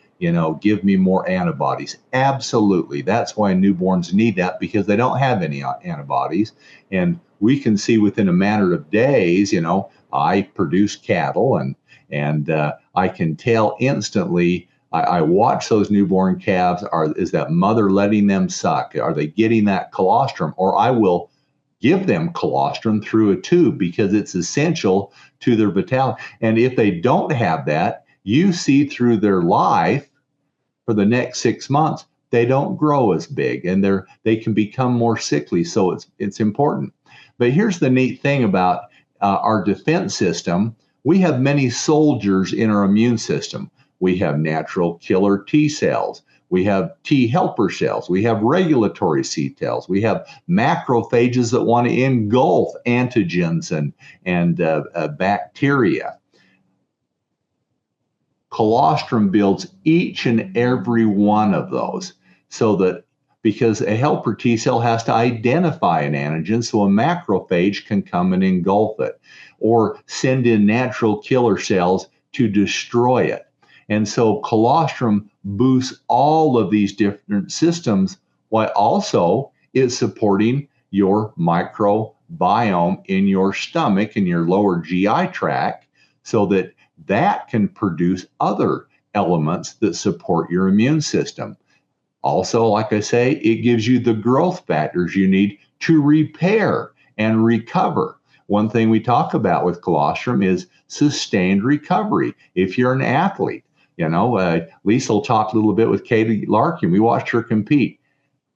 Speaker 6: give me more antibodies? Absolutely. That's why newborns need that, because they don't have any antibodies. And we can see within a matter of days, I produce cattle and I can tell instantly. I watch those newborn calves. Is that mother letting them suck? Are they getting that colostrum? Or I will give them colostrum through a tube because it's essential to their vitality. And if they don't have that, you see through their life for the next 6 months, they don't grow as big and they can become more sickly. So it's important. But here's the neat thing about our defense system. We have many soldiers in our immune system. We have natural killer T cells. We have T helper cells. We have regulatory C cells. We have macrophages that want to engulf antigens and bacteria. Colostrum builds each and every one of those so that because a helper T cell has to identify an antigen so a macrophage can come and engulf it or send in natural killer cells to destroy it. And so colostrum boosts all of these different systems while also is supporting your microbiome in your stomach and your lower GI tract so that can produce other elements that support your immune system. Also, like I say, it gives you the growth factors you need to repair and recover. One thing we talk about with colostrum is sustained recovery. If you're an athlete, Leisel talked a little bit with Katie Larkin. We watched her compete.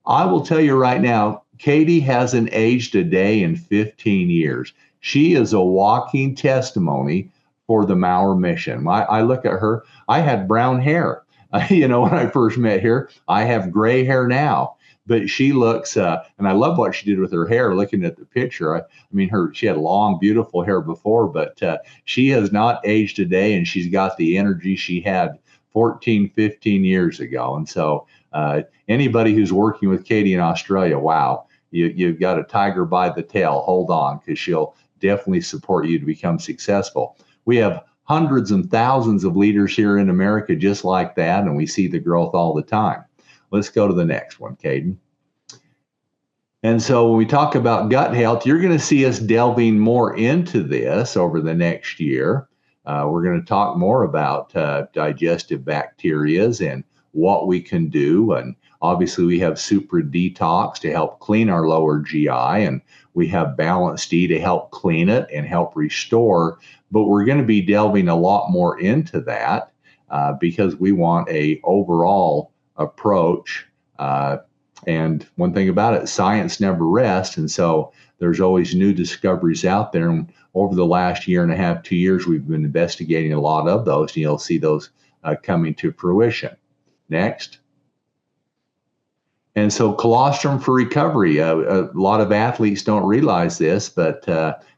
Speaker 6: I will tell you right now, Katie hasn't aged a day in 15 years. She is a walking testimony for the Mower mission. I look at her, I had brown hair, when I first met her. I have gray hair now, but she looks, and I love what she did with her hair, looking at the picture. She had long, beautiful hair before, but she has not aged a day, and she's got the energy she had 14, 15 years ago. And so anybody who's working with Katie in Australia, wow, you've got a tiger by the tail. Hold on, because she'll definitely support you to become successful. We have hundreds and thousands of leaders here in America just like that, and we see the growth all the time. Let's go to the next one, Kaden. And so when we talk about gut health, you're going to see us delving more into this over the next year. We're going to talk more about digestive bacterias and what we can do. And obviously, we have Super Detox to help clean our lower GI, and we have Balanced D to help clean it and help restore. But we're going to be delving a lot more into that because we want a overall approach. And one thing about it, science never rests. And so there's always new discoveries out there. And over the last year and a half, 2 years, we've been investigating a lot of those. And you'll see those coming to fruition. Next. And so colostrum for recovery. A lot of athletes don't realize this, but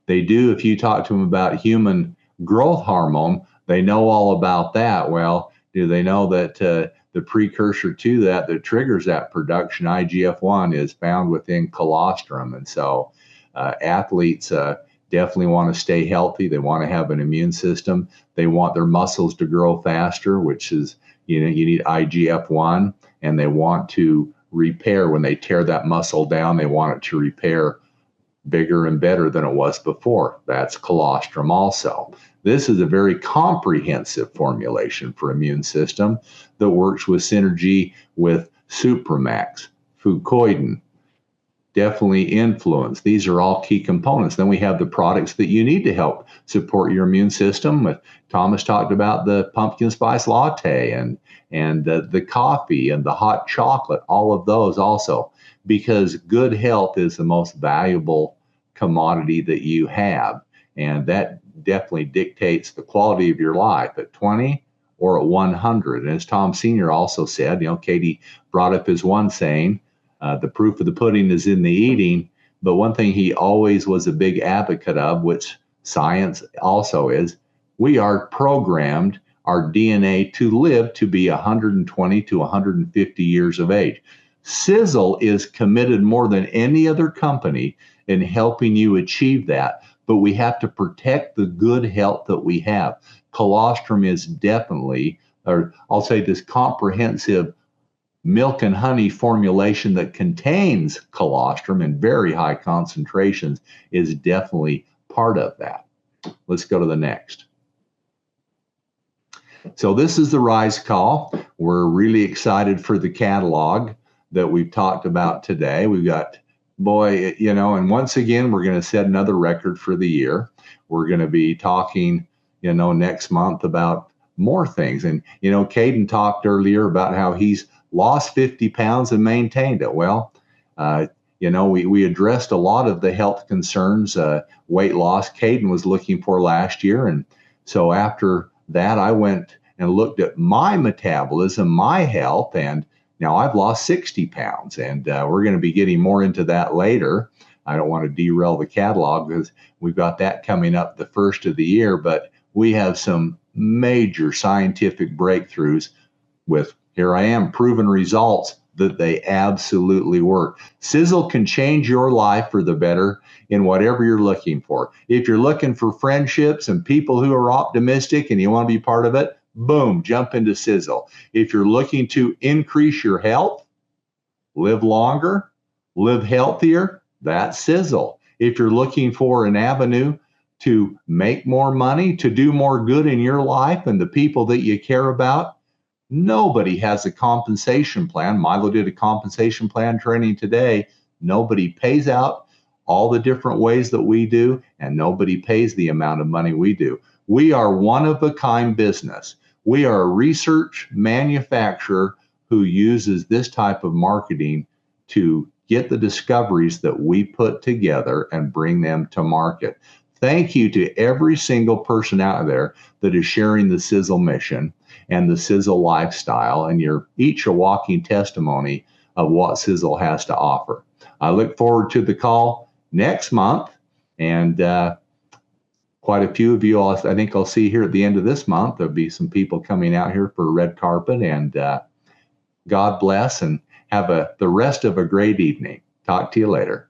Speaker 6: they do. If you talk to them about human growth hormone, they know all about that. Well, do they know that the precursor to that triggers that production, IGF-1, is found within colostrum? And so athletes definitely want to stay healthy. They want to have an immune system. They want their muscles to grow faster, which is, you need IGF-1, and they want to repair. When they tear that muscle down, they want it to repair bigger and better than it was before. That's colostrum also. This is a very comprehensive formulation for immune system that works with synergy with Supramax, Fucoidan, definitely Influence. These are all key components. Then we have the products that you need to help support your immune system. Thomas talked about the pumpkin spice latte and the coffee and the hot chocolate, all of those also, because good health is the most valuable commodity that you have. And that definitely dictates the quality of your life at 20 or at 100. And as Tom Sr. also said, Katie brought up his one saying, the proof of the pudding is in the eating. But one thing he always was a big advocate of, which science also is, we are programmed, our DNA, to live to be 120 to 150 years of age. Sisel is committed more than any other company in helping you achieve that. But we have to protect the good health that we have. Colostrum is definitely, or I'll say this comprehensive milk and honey formulation that contains colostrum in very high concentrations is definitely part of that. Let's go to the next. So this is the Rise Call. We're really excited for the catalog that we've talked about today. We've got, and once again, we're going to set another record for the year. We're going to be talking, next month about more things. And, Kaden talked earlier about how he's lost 50 pounds and maintained it. Well, we addressed a lot of the health concerns, weight loss Kaden was looking for last year. And so after that, I went and looked at my metabolism, my health, and now I've lost 60 pounds. And we're going to be getting more into that later. I don't want to derail the catalog because we've got that coming up the first of the year, but we have some major scientific breakthroughs with, here I am, proven results that they absolutely work. Sisel can change your life for the better in whatever you're looking for. If you're looking for friendships and people who are optimistic and you want to be part of it, boom, jump into Sisel. If you're looking to increase your health, live longer, live healthier, that's Sisel. If you're looking for an avenue to make more money, to do more good in your life and the people that you care about, nobody has a compensation plan. Milo did a compensation plan training today. Nobody pays out all the different ways that we do, and nobody pays the amount of money we do. We are one-of-a-kind business. We are a research manufacturer who uses this type of marketing to get the discoveries that we put together and bring them to market. Thank you to every single person out there that is sharing the Sisel mission and the Sisel lifestyle, and you're each a walking testimony of what Sisel has to offer. I look forward to the call next month, and quite a few of you, I think I'll see here at the end of this month. There'll be some people coming out here for a red carpet, and God bless and have the rest of a great evening. Talk to you later.